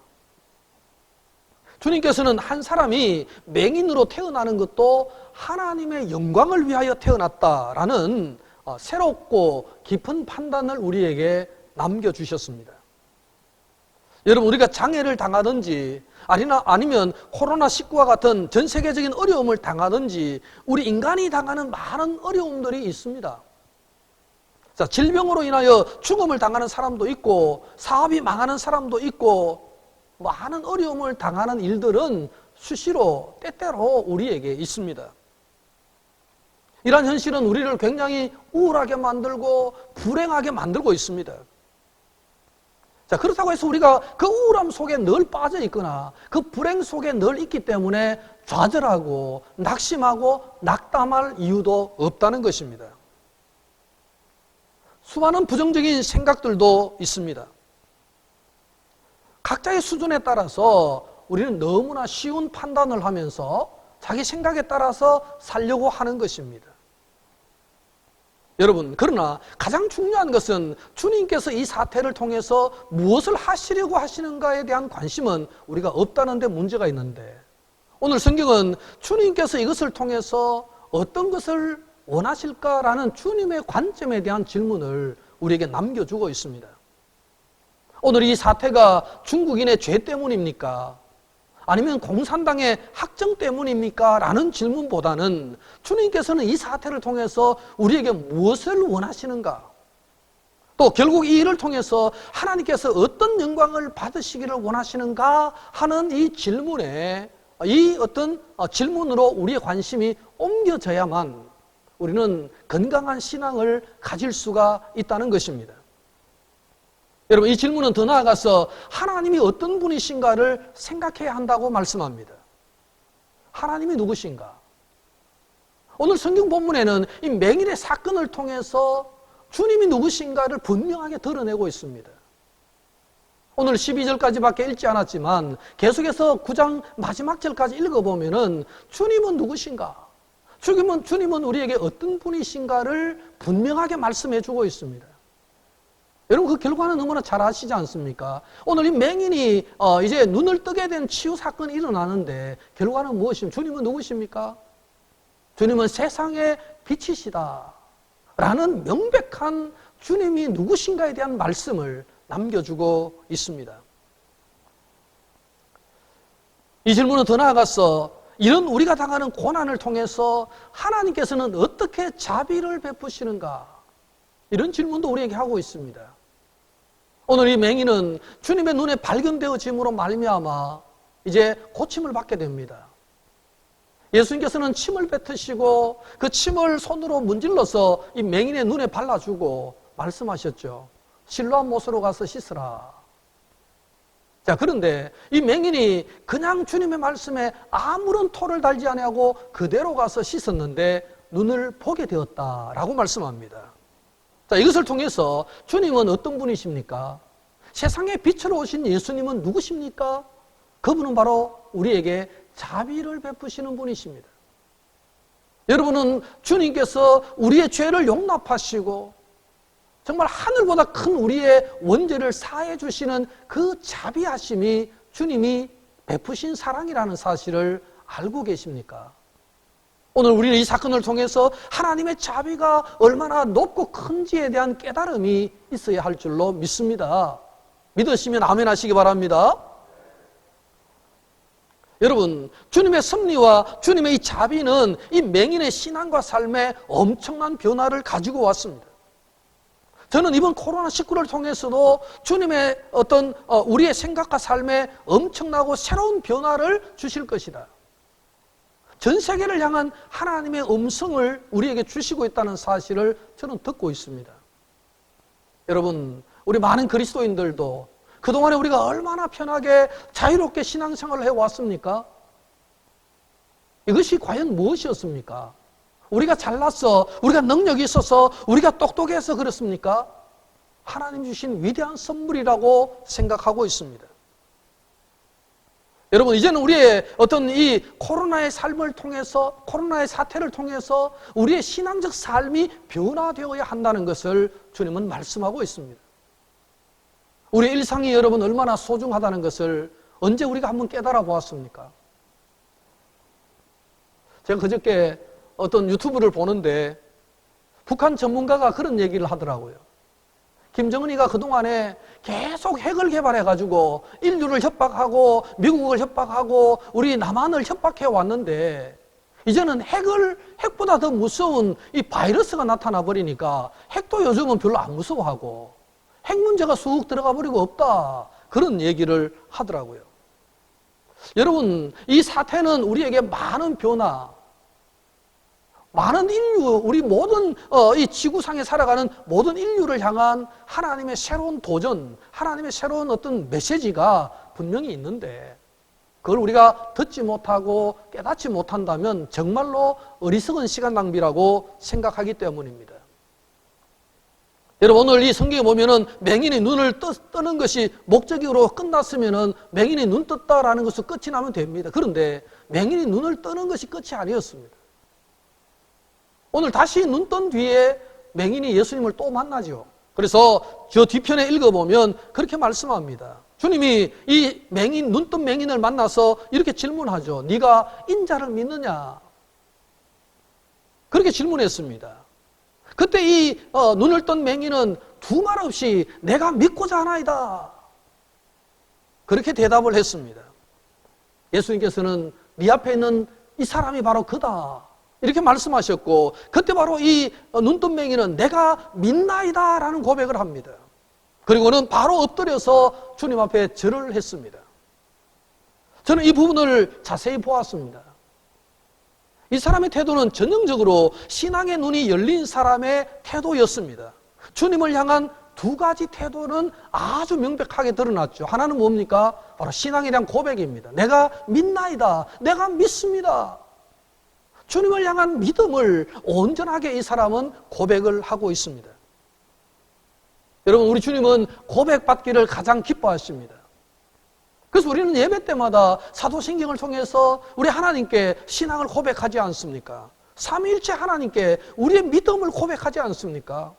주님께서는 한 사람이 맹인으로 태어나는 것도 하나님의 영광을 위하여 태어났다라는 새롭고 깊은 판단을 우리에게 남겨주셨습니다. 여러분, 우리가 장애를 당하든지 아니면 코로나19와 같은 전 세계적인 어려움을 당하든지 우리 인간이 당하는 많은 어려움들이 있습니다. 자, 질병으로 인하여 죽음을 당하는 사람도 있고 사업이 망하는 사람도 있고 많은 어려움을 당하는 일들은 수시로 때때로 우리에게 있습니다. 이러한 현실은 우리를 굉장히 우울하게 만들고 불행하게 만들고 있습니다. 자, 그렇다고 해서 우리가 그 우울함 속에 늘 빠져 있거나 그 불행 속에 늘 있기 때문에 좌절하고 낙심하고 낙담할 이유도 없다는 것입니다. 수많은 부정적인 생각들도 있습니다. 각자의 수준에 따라서 우리는 너무나 쉬운 판단을 하면서 자기 생각에 따라서 살려고 하는 것입니다. 여러분, 그러나 가장 중요한 것은 주님께서 이 사태를 통해서 무엇을 하시려고 하시는가에 대한 관심은 우리가 없다는 데 문제가 있는데 오늘 성경은 주님께서 이것을 통해서 어떤 것을 원하실까라는 주님의 관점에 대한 질문을 우리에게 남겨주고 있습니다. 오늘 이 사태가 중국인의 죄 때문입니까? 아니면 공산당의 학정 때문입니까? 라는 질문보다는 주님께서는 이 사태를 통해서 우리에게 무엇을 원하시는가? 또 결국 이 일을 통해서 하나님께서 어떤 영광을 받으시기를 원하시는가 하는 이 질문에 이 어떤 질문으로 우리의 관심이 옮겨져야만 우리는 건강한 신앙을 가질 수가 있다는 것입니다. 여러분, 이 질문은 더 나아가서 하나님이 어떤 분이신가를 생각해야 한다고 말씀합니다. 하나님이 누구신가? 오늘 성경 본문에는 이 맹인의 사건을 통해서 주님이 누구신가를 분명하게 드러내고 있습니다. 오늘 12절까지밖에 읽지 않았지만 계속해서 9장 마지막 절까지 읽어보면은 주님은 누구신가? 주님은 우리에게 어떤 분이신가를 분명하게 말씀해주고 있습니다. 여러분, 그 결과는 너무나 잘 아시지 않습니까? 오늘 이 맹인이 이제 눈을 뜨게 된 치유 사건이 일어나는데 결과는 무엇입니까? 주님은 누구십니까? 주님은 세상의 빛이시다 라는 명백한 주님이 누구신가에 대한 말씀을 남겨주고 있습니다. 이 질문은 더 나아가서 이런 우리가 당하는 고난을 통해서 하나님께서는 어떻게 자비를 베푸시는가? 이런 질문도 우리에게 하고 있습니다. 오늘 이 맹인은 주님의 눈에 발견되어짐으로 말미암아 이제 고침을 받게 됩니다. 예수님께서는 침을 뱉으시고 그 침을 손으로 문질러서 이 맹인의 눈에 발라주고 말씀하셨죠. 실로암 못으로 가서 씻으라. 자, 그런데 이 맹인이 그냥 주님의 말씀에 아무런 토를 달지 아니하고 그대로 가서 씻었는데 눈을 보게 되었다라고 말씀합니다. 자, 이것을 통해서 주님은 어떤 분이십니까? 세상에 빛으로 오신 예수님은 누구십니까? 그분은 바로 우리에게 자비를 베푸시는 분이십니다. 여러분은 주님께서 우리의 죄를 용납하시고 정말 하늘보다 큰 우리의 원죄를 사해 주시는 그 자비하심이 주님이 베푸신 사랑이라는 사실을 알고 계십니까? 오늘 우리는 이 사건을 통해서 하나님의 자비가 얼마나 높고 큰지에 대한 깨달음이 있어야 할 줄로 믿습니다. 믿으시면 아멘 하시기 바랍니다. 여러분, 주님의 섭리와 주님의 이 자비는 이 맹인의 신앙과 삶에 엄청난 변화를 가지고 왔습니다. 저는 이번 코로나19를 통해서도 주님의 어떤 우리의 생각과 삶에 엄청나고 새로운 변화를 주실 것이다. 전 세계를 향한 하나님의 음성을 우리에게 주시고 있다는 사실을 저는 듣고 있습니다. 여러분, 우리 많은 그리스도인들도 그동안에 우리가 얼마나 편하게 자유롭게 신앙생활을 해왔습니까? 이것이 과연 무엇이었습니까? 우리가 잘났어, 우리가 능력이 있어서, 우리가 똑똑해서 그렇습니까? 하나님 주신 위대한 선물이라고 생각하고 있습니다. 여러분, 이제는 우리의 어떤 이 코로나의 삶을 통해서, 코로나의 사태를 통해서 우리의 신앙적 삶이 변화되어야 한다는 것을 주님은 말씀하고 있습니다. 우리의 일상이 여러분 얼마나 소중하다는 것을 언제 우리가 한번 깨달아 보았습니까? 제가 그저께 어떤 유튜브를 보는데 북한 전문가가 그런 얘기를 하더라고요. 김정은이가 그동안에 계속 핵을 개발해가지고 인류를 협박하고 미국을 협박하고 우리 남한을 협박해 왔는데 이제는 핵보다 더 무서운 이 바이러스가 나타나 버리니까 핵도 요즘은 별로 안 무서워하고 핵 문제가 쑥 들어가 버리고 없다. 그런 얘기를 하더라고요. 여러분, 이 사태는 우리에게 많은 변화, 많은 인류, 우리 모든 이 지구상에 살아가는 모든 인류를 향한 하나님의 새로운 도전, 하나님의 새로운 어떤 메시지가 분명히 있는데 그걸 우리가 듣지 못하고 깨닫지 못한다면 정말로 어리석은 시간 낭비라고 생각하기 때문입니다. 여러분, 오늘 이 성경에 보면은 맹인이 눈을 뜨는 것이 목적으로 끝났으면은 맹인이 눈 떴다라는 것으로 끝이 나면 됩니다. 그런데 맹인이 눈을 뜨는 것이 끝이 아니었습니다. 오늘 다시 눈 뜬 뒤에 맹인이 예수님을 또 만나죠. 그래서 저 뒤편에 읽어보면 그렇게 말씀합니다. 주님이 이 맹인, 눈 뜬 맹인을 만나서 이렇게 질문하죠. 네가 인자를 믿느냐? 그렇게 질문했습니다. 그때 이 눈을 뜬 맹인은 두 말 없이 내가 믿고자 하나이다. 그렇게 대답을 했습니다. 예수님께서는 네 앞에 있는 이 사람이 바로 그다. 이렇게 말씀하셨고 그때 바로 이 눈뜬 맹인은 내가 믿나이다 라는 고백을 합니다. 그리고는 바로 엎드려서 주님 앞에 절을 했습니다. 저는 이 부분을 자세히 보았습니다. 이 사람의 태도는 전형적으로 신앙의 눈이 열린 사람의 태도였습니다. 주님을 향한 두 가지 태도는 아주 명백하게 드러났죠. 하나는 뭡니까? 바로 신앙에 대한 고백입니다. 내가 믿나이다. 내가 믿습니다. 주님을 향한 믿음을 온전하게 이 사람은 고백을 하고 있습니다. 여러분, 우리 주님은 고백받기를 가장 기뻐하십니다. 그래서 우리는 예배 때마다 사도신경을 통해서 우리 하나님께 신앙을 고백하지 않습니까? 삼위일체 하나님께 우리의 믿음을 고백하지 않습니까?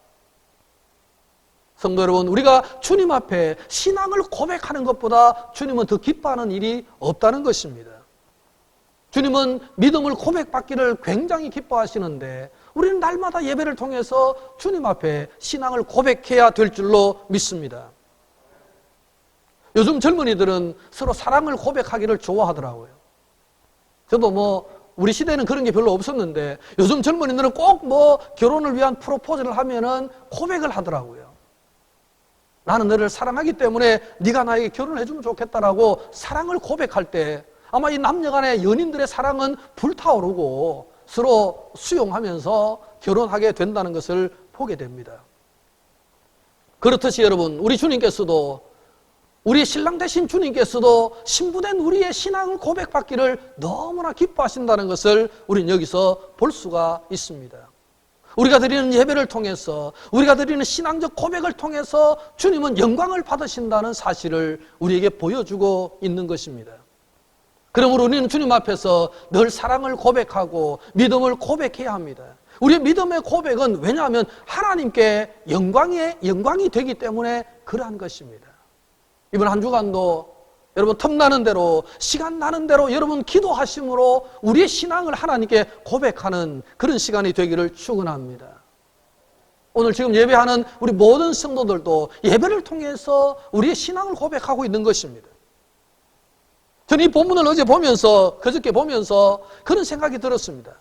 성도 여러분, 우리가 주님 앞에 신앙을 고백하는 것보다 주님은 더 기뻐하는 일이 없다는 것입니다. 주님은 믿음을 고백받기를 굉장히 기뻐하시는데 우리는 날마다 예배를 통해서 주님 앞에 신앙을 고백해야 될 줄로 믿습니다. 요즘 젊은이들은 서로 사랑을 고백하기를 좋아하더라고요. 저도 우리 시대는 그런 게 별로 없었는데 요즘 젊은이들은 꼭 결혼을 위한 프로포즈를 하면은 고백을 하더라고요. 나는 너를 사랑하기 때문에 네가 나에게 결혼을 해주면 좋겠다라고 사랑을 고백할 때 아마 이 남녀 간의 연인들의 사랑은 불타오르고 서로 수용하면서 결혼하게 된다는 것을 보게 됩니다. 그렇듯이 여러분, 우리 주님께서도, 우리 신랑 되신 주님께서도 신부된 우리의 신앙을 고백받기를 너무나 기뻐하신다는 것을 우리는 여기서 볼 수가 있습니다. 우리가 드리는 예배를 통해서, 우리가 드리는 신앙적 고백을 통해서 주님은 영광을 받으신다는 사실을 우리에게 보여주고 있는 것입니다. 그러므로 우리는 주님 앞에서 늘 사랑을 고백하고 믿음을 고백해야 합니다. 우리의 믿음의 고백은 왜냐하면 하나님께 영광이 되기 때문에 그러한 것입니다. 이번 한 주간도 여러분 틈나는 대로, 시간 나는 대로 여러분 기도하심으로 우리의 신앙을 하나님께 고백하는 그런 시간이 되기를 축원합니다. 오늘 지금 예배하는 우리 모든 성도들도 예배를 통해서 우리의 신앙을 고백하고 있는 것입니다. 저는 이 본문을 그저께 보면서 그런 생각이 들었습니다.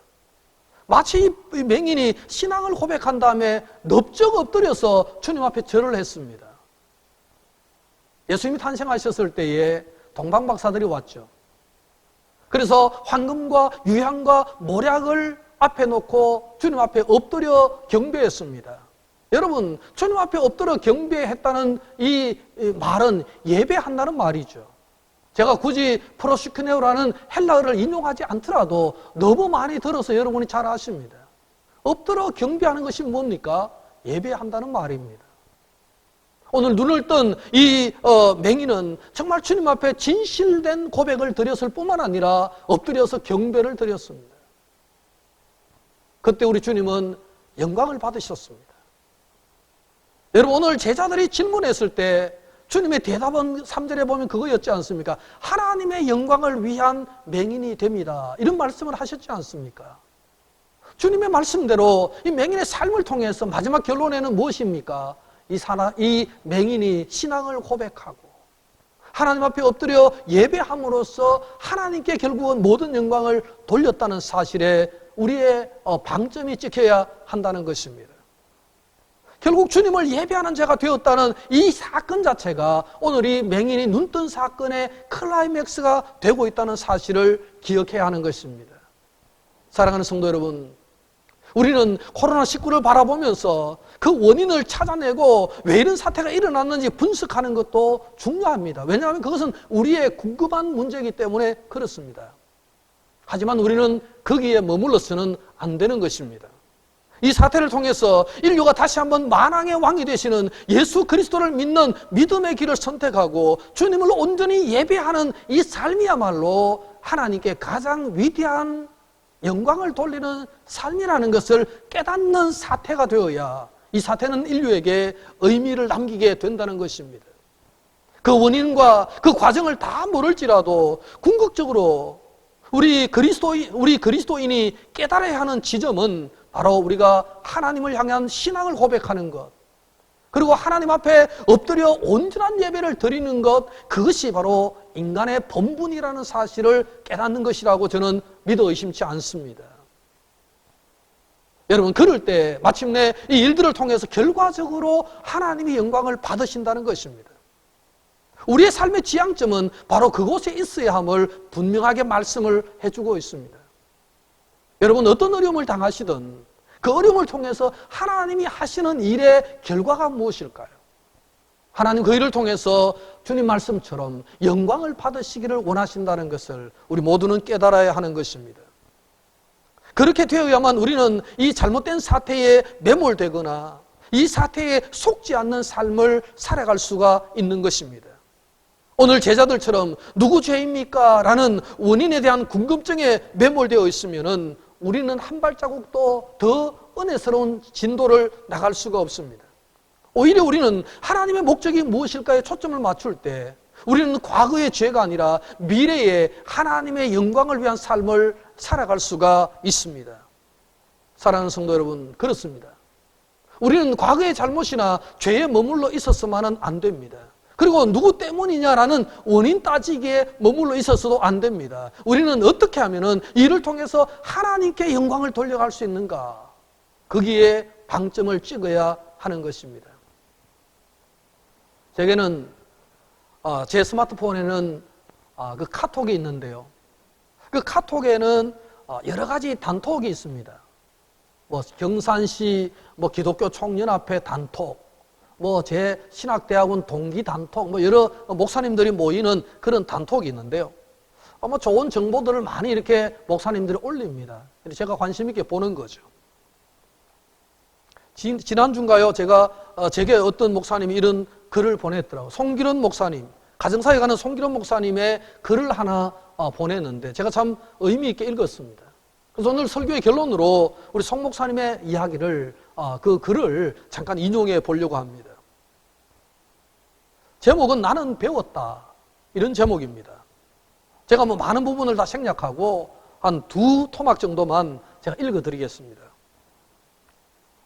마치 이 맹인이 신앙을 고백한 다음에 넙적 엎드려서 주님 앞에 절을 했습니다. 예수님이 탄생하셨을 때에 동방박사들이 왔죠. 그래서 황금과 유향과 모략을 앞에 놓고 주님 앞에 엎드려 경배했습니다. 여러분, 주님 앞에 엎드려 경배했다는 이 말은 예배한다는 말이죠. 제가 굳이 프로시크네오라는 헬라어를 인용하지 않더라도 너무 많이 들어서 여러분이 잘 아십니다. 엎드려 경배하는 것이 뭡니까? 예배한다는 말입니다. 오늘 눈을 뜬 이 맹인은 정말 주님 앞에 진실된 고백을 드렸을 뿐만 아니라 엎드려서 경배를 드렸습니다. 그때 우리 주님은 영광을 받으셨습니다. 여러분, 오늘 제자들이 질문했을 때 주님의 대답은 3절에 보면 그거였지 않습니까? 하나님의 영광을 위한 맹인이 됩니다. 이런 말씀을 하셨지 않습니까? 주님의 말씀대로 이 맹인의 삶을 통해서 마지막 결론에는 무엇입니까? 이 맹인이 신앙을 고백하고 하나님 앞에 엎드려 예배함으로써 하나님께 결국은 모든 영광을 돌렸다는 사실에 우리의 방점이 찍혀야 한다는 것입니다. 결국 주님을 예배하는 자가 되었다는 이 사건 자체가 오늘 이 맹인이 눈뜬 사건의 클라이맥스가 되고 있다는 사실을 기억해야 하는 것입니다. 사랑하는 성도 여러분, 우리는 코로나19를 바라보면서 그 원인을 찾아내고 왜 이런 사태가 일어났는지 분석하는 것도 중요합니다. 왜냐하면 그것은 우리의 궁금한 문제이기 때문에 그렇습니다. 하지만 우리는 거기에 머물러서는 안 되는 것입니다. 이 사태를 통해서 인류가 다시 한번 만왕의 왕이 되시는 예수 그리스도를 믿는 믿음의 길을 선택하고 주님을 온전히 예배하는 이 삶이야말로 하나님께 가장 위대한 영광을 돌리는 삶이라는 것을 깨닫는 사태가 되어야 이 사태는 인류에게 의미를 남기게 된다는 것입니다. 그 원인과 그 과정을 다 모를지라도 궁극적으로 우리 그리스도인이 깨달아야 하는 지점은 바로 우리가 하나님을 향한 신앙을 고백하는 것, 그리고 하나님 앞에 엎드려 온전한 예배를 드리는 것, 그것이 바로 인간의 본분이라는 사실을 깨닫는 것이라고 저는 믿어 의심치 않습니다. 여러분, 그럴 때 마침내 이 일들을 통해서 결과적으로 하나님이 영광을 받으신다는 것입니다. 우리의 삶의 지향점은 바로 그곳에 있어야 함을 분명하게 말씀을 해주고 있습니다. 여러분, 어떤 어려움을 당하시든 그 어려움을 통해서 하나님이 하시는 일의 결과가 무엇일까요? 하나님 그 일을 통해서 주님 말씀처럼 영광을 받으시기를 원하신다는 것을 우리 모두는 깨달아야 하는 것입니다. 그렇게 되어야만 우리는 이 잘못된 사태에 매몰되거나 이 사태에 속지 않는 삶을 살아갈 수가 있는 것입니다. 오늘 제자들처럼 누구 죄입니까? 라는 원인에 대한 궁금증에 매몰되어 있으면은 우리는 한 발자국도 더 은혜스러운 진도를 나갈 수가 없습니다. 오히려 우리는 하나님의 목적이 무엇일까에 초점을 맞출 때 우리는 과거의 죄가 아니라 미래의 하나님의 영광을 위한 삶을 살아갈 수가 있습니다. 사랑하는 성도 여러분, 그렇습니다. 우리는 과거의 잘못이나 죄에 머물러 있었으면 안 됩니다. 그리고 누구 때문이냐라는 원인 따지기에 머물러 있어서도 안 됩니다. 우리는 어떻게 하면은 이를 통해서 하나님께 영광을 돌려갈 수 있는가? 거기에 방점을 찍어야 하는 것입니다. 제게는 제 스마트폰에는 그 카톡이 있는데요. 그 카톡에는 여러 가지 단톡이 있습니다. 뭐 경산시 기독교 총연합회 단톡, 제 신학대학원 동기 단톡, 여러 목사님들이 모이는 그런 단톡이 있는데요. 좋은 정보들을 많이 이렇게 목사님들이 올립니다. 제가 관심 있게 보는 거죠. 지난주인가요? 제게 어떤 목사님이 이런 글을 보냈더라고요. 송기론 목사님, 가정사에 가는 송기론 목사님의 글을 하나 보냈는데 제가 참 의미 있게 읽었습니다. 그래서 오늘 설교의 결론으로 우리 송 목사님의 이야기를, 그 글을 잠깐 인용해 보려고 합니다. 제목은 나는 배웠다. 이런 제목입니다. 제가 많은 부분을 다 생략하고 한 2토막 정도만 제가 읽어 드리겠습니다.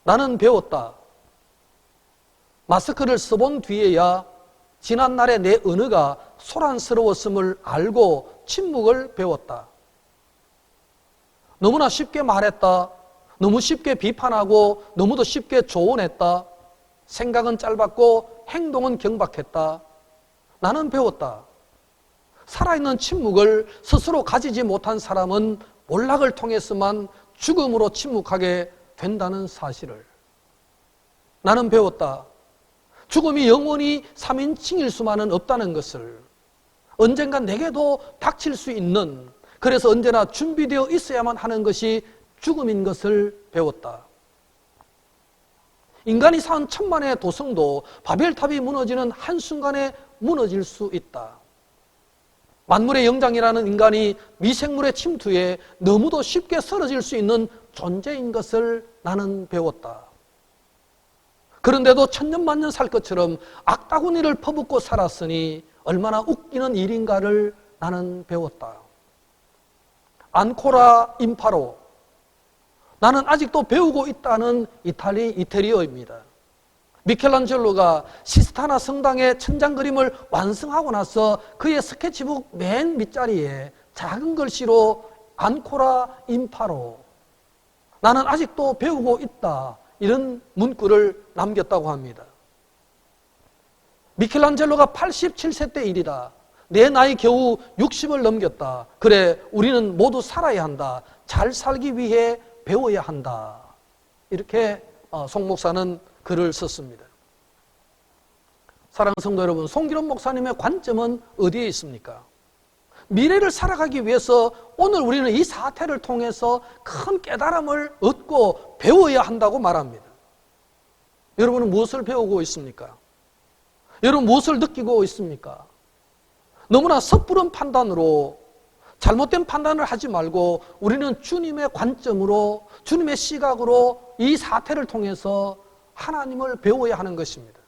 나는 배웠다. 마스크를 써본 뒤에야 지난날의 내 언어가 소란스러웠음을 알고 침묵을 배웠다. 너무나 쉽게 말했다. 너무 쉽게 비판하고 너무도 쉽게 조언했다. 생각은 짧았고 행동은 경박했다. 나는 배웠다. 살아있는 침묵을 스스로 가지지 못한 사람은 몰락을 통해서만 죽음으로 침묵하게 된다는 사실을. 나는 배웠다. 죽음이 영원히 3인칭일 수만은 없다는 것을. 언젠가 내게도 닥칠 수 있는, 그래서 언제나 준비되어 있어야만 하는 것이 죽음인 것을 배웠다. 인간이 쌓은 천만의 도성도 바벨탑이 무너지는 한순간에 무너질 수 있다. 만물의 영장이라는 인간이 미생물의 침투에 너무도 쉽게 쓰러질 수 있는 존재인 것을 나는 배웠다. 그런데도 천년만년 살 것처럼 악다구니를 퍼붓고 살았으니 얼마나 웃기는 일인가를 나는 배웠다. 안코라 임파로, 나는 아직도 배우고 있다는 이태리어입니다. 미켈란젤로가 시스타나 성당의 천장 그림을 완성하고 나서 그의 스케치북 맨 밑자리에 작은 글씨로 안코라 임파로, 나는 아직도 배우고 있다, 이런 문구를 남겼다고 합니다. 미켈란젤로가 87세 때 일이다. 내 나이 겨우 60을 넘겼다. 그래, 우리는 모두 살아야 한다. 잘 살기 위해 배워야 한다. 이렇게 송 목사는 글을 썼습니다. 사랑하는 성도 여러분, 송기론 목사님의 관점은 어디에 있습니까? 미래를 살아가기 위해서 오늘 우리는 이 사태를 통해서 큰 깨달음을 얻고 배워야 한다고 말합니다. 여러분은 무엇을 배우고 있습니까? 여러분 무엇을 느끼고 있습니까? 너무나 섣부른 판단으로, 잘못된 판단을 하지 말고 우리는 주님의 관점으로, 주님의 시각으로 이 사태를 통해서 하나님을 배워야 하는 것입니다.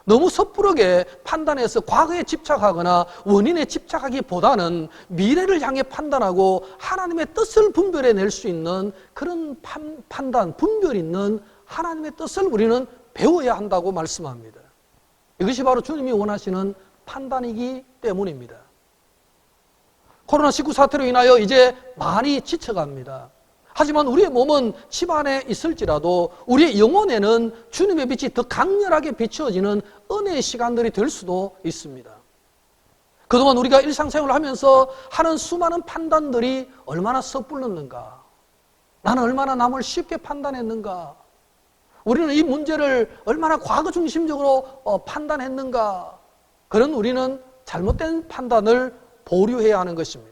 너무 섣부르게 판단해서 과거에 집착하거나 원인에 집착하기보다는 미래를 향해 판단하고 하나님의 뜻을 분별해낼 수 있는 그런 판단, 분별 있는 하나님의 뜻을 우리는 배워야 한다고 말씀합니다. 이것이 바로 주님이 원하시는 판단이기 때문입니다. 코로나19 사태로 인하여 이제 많이 지쳐갑니다. 하지만 우리의 몸은 집 안에 있을지라도 우리의 영혼에는 주님의 빛이 더 강렬하게 비추어지는 은혜의 시간들이 될 수도 있습니다. 그동안 우리가 일상생활을 하면서 하는 수많은 판단들이 얼마나 섣불렀는가, 나는 얼마나 남을 쉽게 판단했는가, 우리는 이 문제를 얼마나 과거 중심적으로 판단했는가, 그런 우리는 잘못된 판단을 보류해야 하는 것입니다.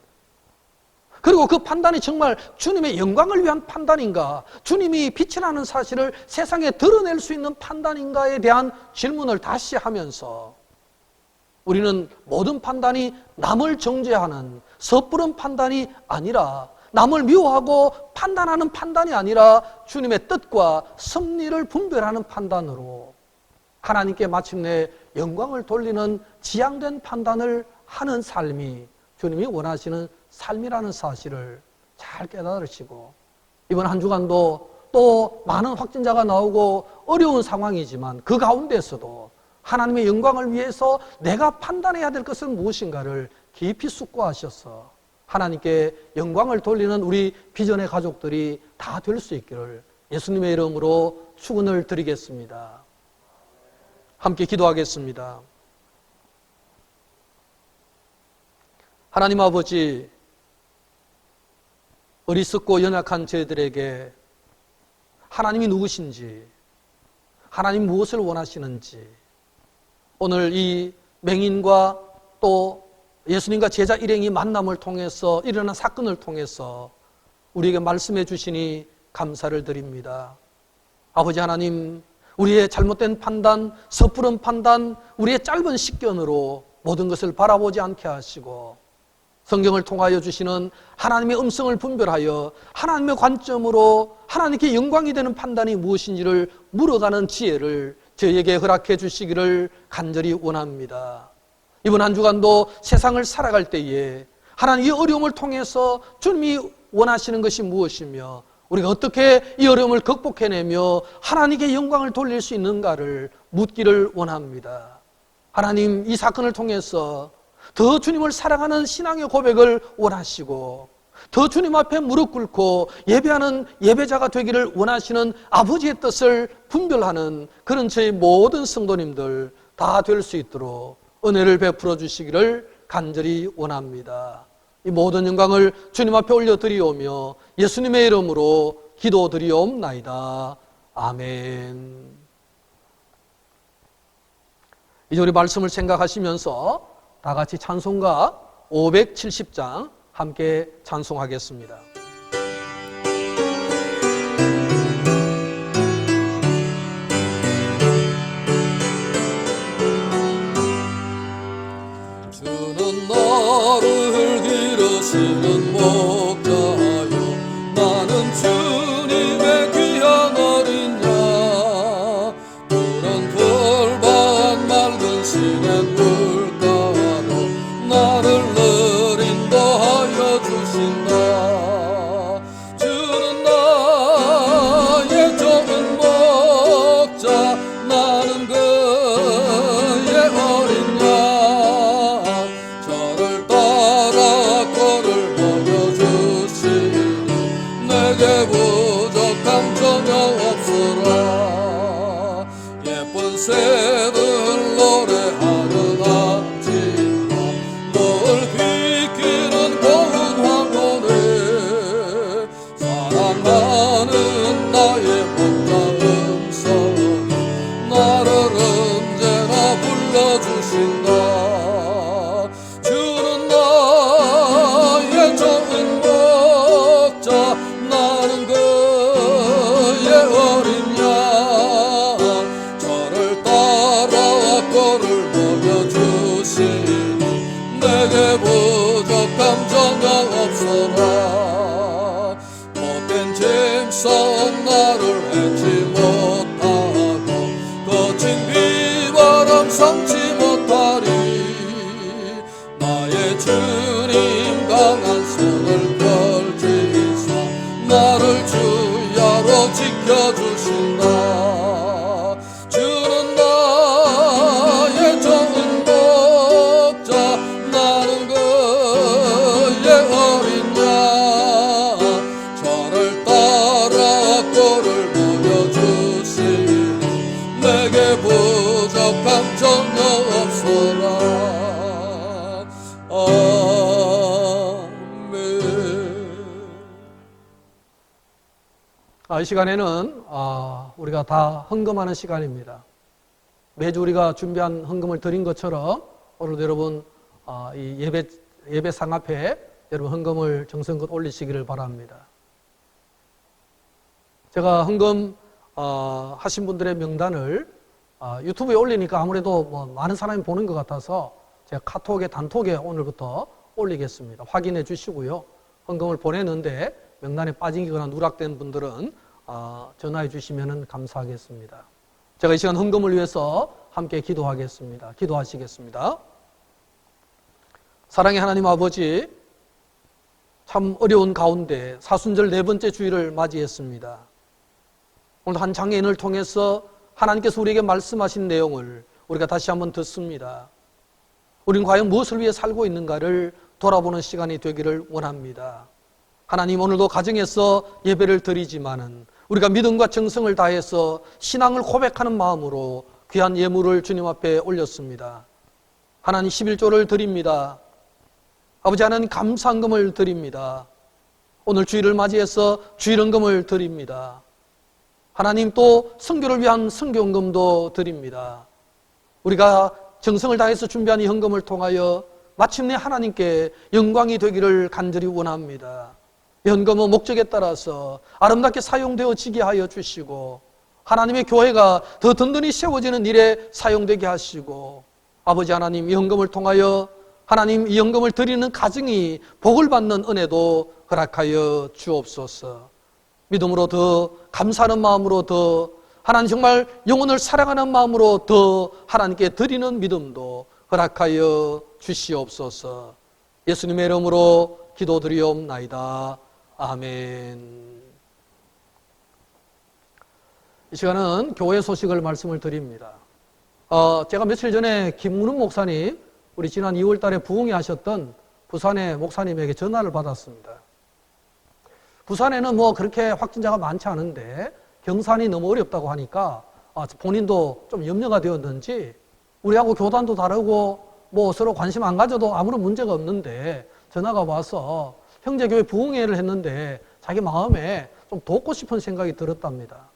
그리고 그 판단이 정말 주님의 영광을 위한 판단인가, 주님이 빛이라는 사실을 세상에 드러낼 수 있는 판단인가에 대한 질문을 다시 하면서 우리는 모든 판단이 남을 정죄하는 섣부른 판단이 아니라, 남을 미워하고 판단하는 판단이 아니라 주님의 뜻과 섭리를 분별하는 판단으로 하나님께 마침내 영광을 돌리는 지향된 판단을 하는 삶이 주님이 원하시는 삶이라는 사실을 잘 깨달으시고 이번 한 주간도 또 많은 확진자가 나오고 어려운 상황이지만 그 가운데서도 하나님의 영광을 위해서 내가 판단해야 될 것은 무엇인가를 깊이 숙고하셔서 하나님께 영광을 돌리는 우리 비전의 가족들이 다 될 수 있기를 예수님의 이름으로 축원을 드리겠습니다. 함께 기도하겠습니다. 하나님 아버지, 어리석고 연약한 저희들에게 하나님이 누구신지, 하나님 무엇을 원하시는지, 오늘 이 맹인과 또 예수님과 제자 일행이 만남을 통해서 일어난 사건을 통해서 우리에게 말씀해 주시니 감사를 드립니다. 아버지 하나님, 우리의 잘못된 판단, 섣부른 판단, 우리의 짧은 식견으로 모든 것을 바라보지 않게 하시고 성경을 통하여 주시는 하나님의 음성을 분별하여 하나님의 관점으로 하나님께 영광이 되는 판단이 무엇인지를 물어가는 지혜를 저희에게 허락해 주시기를 간절히 원합니다. 이번 한 주간도 세상을 살아갈 때에 하나님의 어려움을 통해서 주님이 원하시는 것이 무엇이며 우리가 어떻게 이 어려움을 극복해내며 하나님께 영광을 돌릴 수 있는가를 묻기를 원합니다. 하나님, 이 사건을 통해서 더 주님을 사랑하는 신앙의 고백을 원하시고 더 주님 앞에 무릎 꿇고 예배하는 예배자가 되기를 원하시는 아버지의 뜻을 분별하는 그런 저희 모든 성도님들 다 될 수 있도록 은혜를 베풀어 주시기를 간절히 원합니다. 이 모든 영광을 주님 앞에 올려드리오며 예수님의 이름으로 기도드리옵나이다. 아멘. 이제 우리 말씀을 생각하시면서 다 같이 찬송가 570장 함께 찬송하겠습니다. 주는 나를 기르시는 목자요 나는 주님의 귀한 어린 양 푸른 풀밭 맑은 시냇 물가로 나를 늘 인도하여 주신다. 주는 나의 좋은 목자 나는 그의 어린 양 저를 따라 꼴을 먹여주시니 내게 부족함 전혀 없으라. 예쁜 새들 노래하는 아침과 늘 비키는 고운 황혼에 사랑하는 나의 목자 음성이 나를 언제나 불러주신다. 주는 나의 좋은 목자 나는 그의 어린 양 저를 따라 꼴을 먹여주시니 내게 부족함 전혀 없어라. 못된 짐승 나를 해치 못하고 거친 비바람 삼지 못하리. 나의 주님 강한 손을 펼치사 나를 주야로 지켜주신다. 주는 나의 좋은 목자 나는 그의 어린 양 저를 따라 꼴을 먹여주시니 내게 부족함 전혀 없어라. 이 시간에는 우리가 다 헌금하는 시간입니다. 매주 우리가 준비한 헌금을 드린 것처럼 오늘도 여러분 이 예배상 앞에 여러분 헌금을 정성껏 올리시기를 바랍니다. 제가 헌금 하신 분들의 명단을 유튜브에 올리니까 아무래도 뭐 많은 사람이 보는 것 같아서 제가 카톡에 단톡에 오늘부터 올리겠습니다. 확인해 주시고요. 헌금을 보내는데 명단에 빠지거나 누락된 분들은 전화해 주시면 감사하겠습니다. 제가 이 시간 헌금을 위해서 함께 기도하겠습니다. 기도하시겠습니다. 사랑의 하나님 아버지, 참 어려운 가운데 사순절 네 번째 주일을 맞이했습니다. 오늘 한 장애인을 통해서 하나님께서 우리에게 말씀하신 내용을 우리가 다시 한번 듣습니다. 우리는 과연 무엇을 위해 살고 있는가를 돌아보는 시간이 되기를 원합니다. 하나님, 오늘도 가정에서 예배를 드리지만은 우리가 믿음과 정성을 다해서 신앙을 고백하는 마음으로 귀한 예물을 주님 앞에 올렸습니다. 하나님, 11조를 드립니다. 아버지 하나님, 감사헌금을 드립니다. 오늘 주일을 맞이해서 주일헌금을 드립니다. 하나님, 또 선교를 위한 선교헌금도 드립니다. 우리가 정성을 다해서 준비한 이 헌금을 통하여 마침내 하나님께 영광이 되기를 간절히 원합니다. 이 헌금은 목적에 따라서 아름답게 사용되어지게 하여 주시고 하나님의 교회가 더 든든히 세워지는 일에 사용되게 하시고, 아버지 하나님, 이 헌금을 통하여 하나님, 이 헌금을 드리는 가정이 복을 받는 은혜도 허락하여 주옵소서. 믿음으로 더 감사하는 마음으로 더 하나님, 정말 영혼을 사랑하는 마음으로 더 하나님께 드리는 믿음도 허락하여 주시옵소서. 예수님의 이름으로 기도드리옵나이다. 아멘. 이 시간은 교회 소식을 말씀을 드립니다. 제가 며칠 전에 김문훈 목사님, 우리 지난 2월 달에 부흥회 하셨던 부산의 목사님에게 전화를 받았습니다. 부산에는 뭐 그렇게 확진자가 많지 않은데 경산이 너무 어렵다고 하니까 본인도 좀 염려가 되었는지 우리하고 교단도 다르고 뭐 서로 관심 안 가져도 아무런 문제가 없는데 전화가 와서 형제교회 부흥회를 했는데 자기 마음에 좀 돕고 싶은 생각이 들었답니다.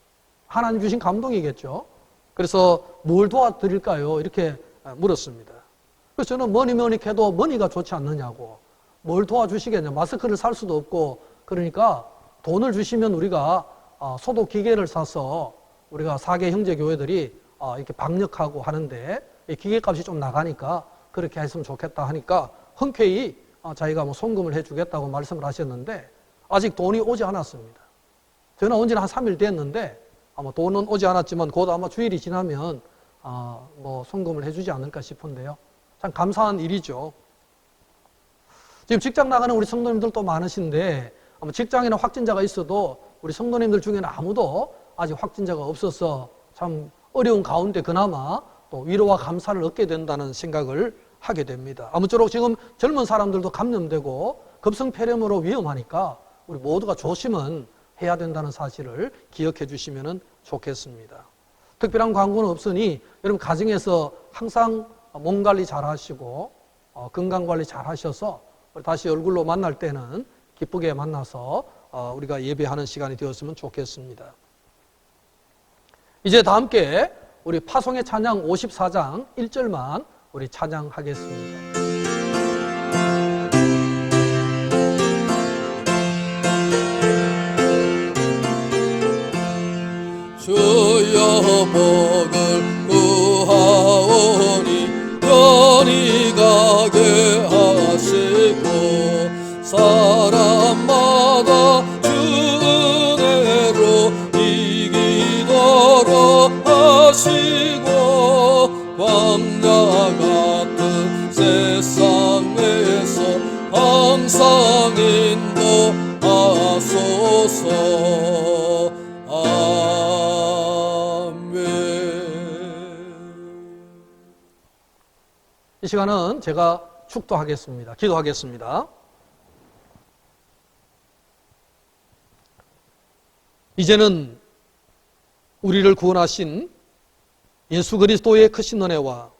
하나님 주신 감동이겠죠. 그래서 뭘 도와드릴까요? 이렇게 물었습니다. 그래서 저는 뭐니 해도 머니가 좋지 않느냐고, 뭘 도와주시겠냐, 마스크를 살 수도 없고, 그러니까 돈을 주시면 우리가 소독 기계를 사서 우리가 4개 형제 교회들이 이렇게 방역하고 하는데 이 기계값이 좀 나가니까 그렇게 했으면 좋겠다 하니까 흔쾌히 자기가 뭐 송금을 해주겠다고 말씀을 하셨는데 아직 돈이 오지 않았습니다. 저는 온 지는 한 3일 됐는데 아마 돈은 오지 않았지만 곧 아마 주일이 지나면 뭐 송금을 해주지 않을까 싶은데요. 참 감사한 일이죠. 지금 직장 나가는 우리 성도님들도 많으신데 아마 직장에는 확진자가 있어도 우리 성도님들 중에는 아무도 아직 확진자가 없어서 참 어려운 가운데 그나마 또 위로와 감사를 얻게 된다는 생각을 하게 됩니다. 아무쪼록 지금 젊은 사람들도 감염되고 급성폐렴으로 위험하니까 우리 모두가 조심은 해야 된다는 사실을 기억해 주시면 좋겠습니다. 특별한 광고는 없으니 여러분 가정에서 항상 몸 관리 잘 하시고 건강 관리 잘 하셔서 다시 얼굴로 만날 때는 기쁘게 만나서 우리가 예배하는 시간이 되었으면 좋겠습니다. 이제 다 함께 우리 파송의 찬양 54장 1절만 우리 찬양하겠습니다. 주여 복을 구하오니 편히 가게 하시고 사람마다 주 은혜로 이기도록 하시고 광야 같은 세상에서 항상 인도하소서. 이 시간은 제가 축도하겠습니다. 기도하겠습니다. 이제는 우리를 구원하신 예수 그리스도의 크신 은혜와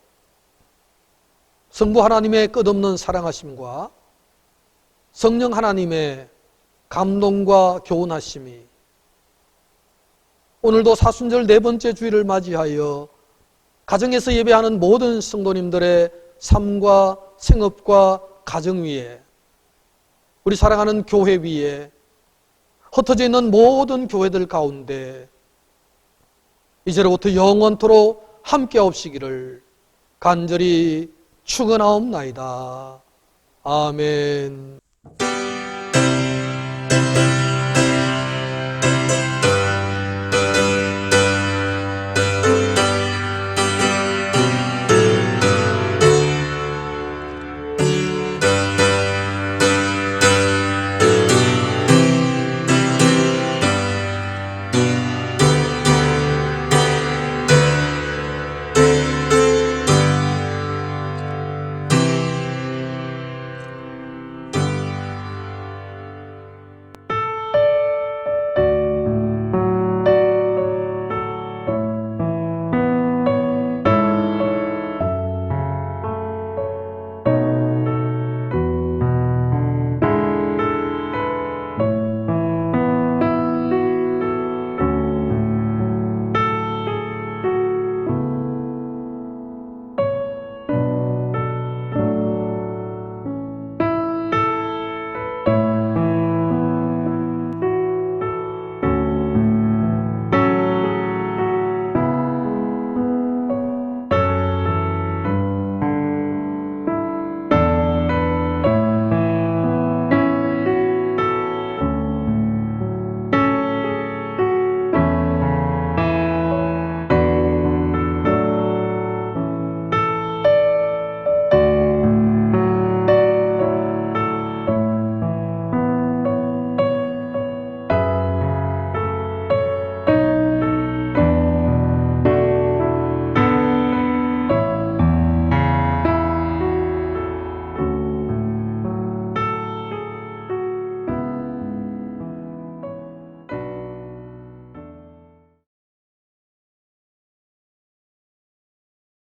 성부 하나님의 끝없는 사랑하심과 성령 하나님의 감동과 교훈하심이 오늘도 사순절 네 번째 주일을 맞이하여 가정에서 예배하는 모든 성도님들의 삶과 생업과 가정 위에, 우리 사랑하는 교회 위에, 흩어져 있는 모든 교회들 가운데 이제로부터 영원토록 함께 없시기를 간절히 축원하옵나이다. 아멘.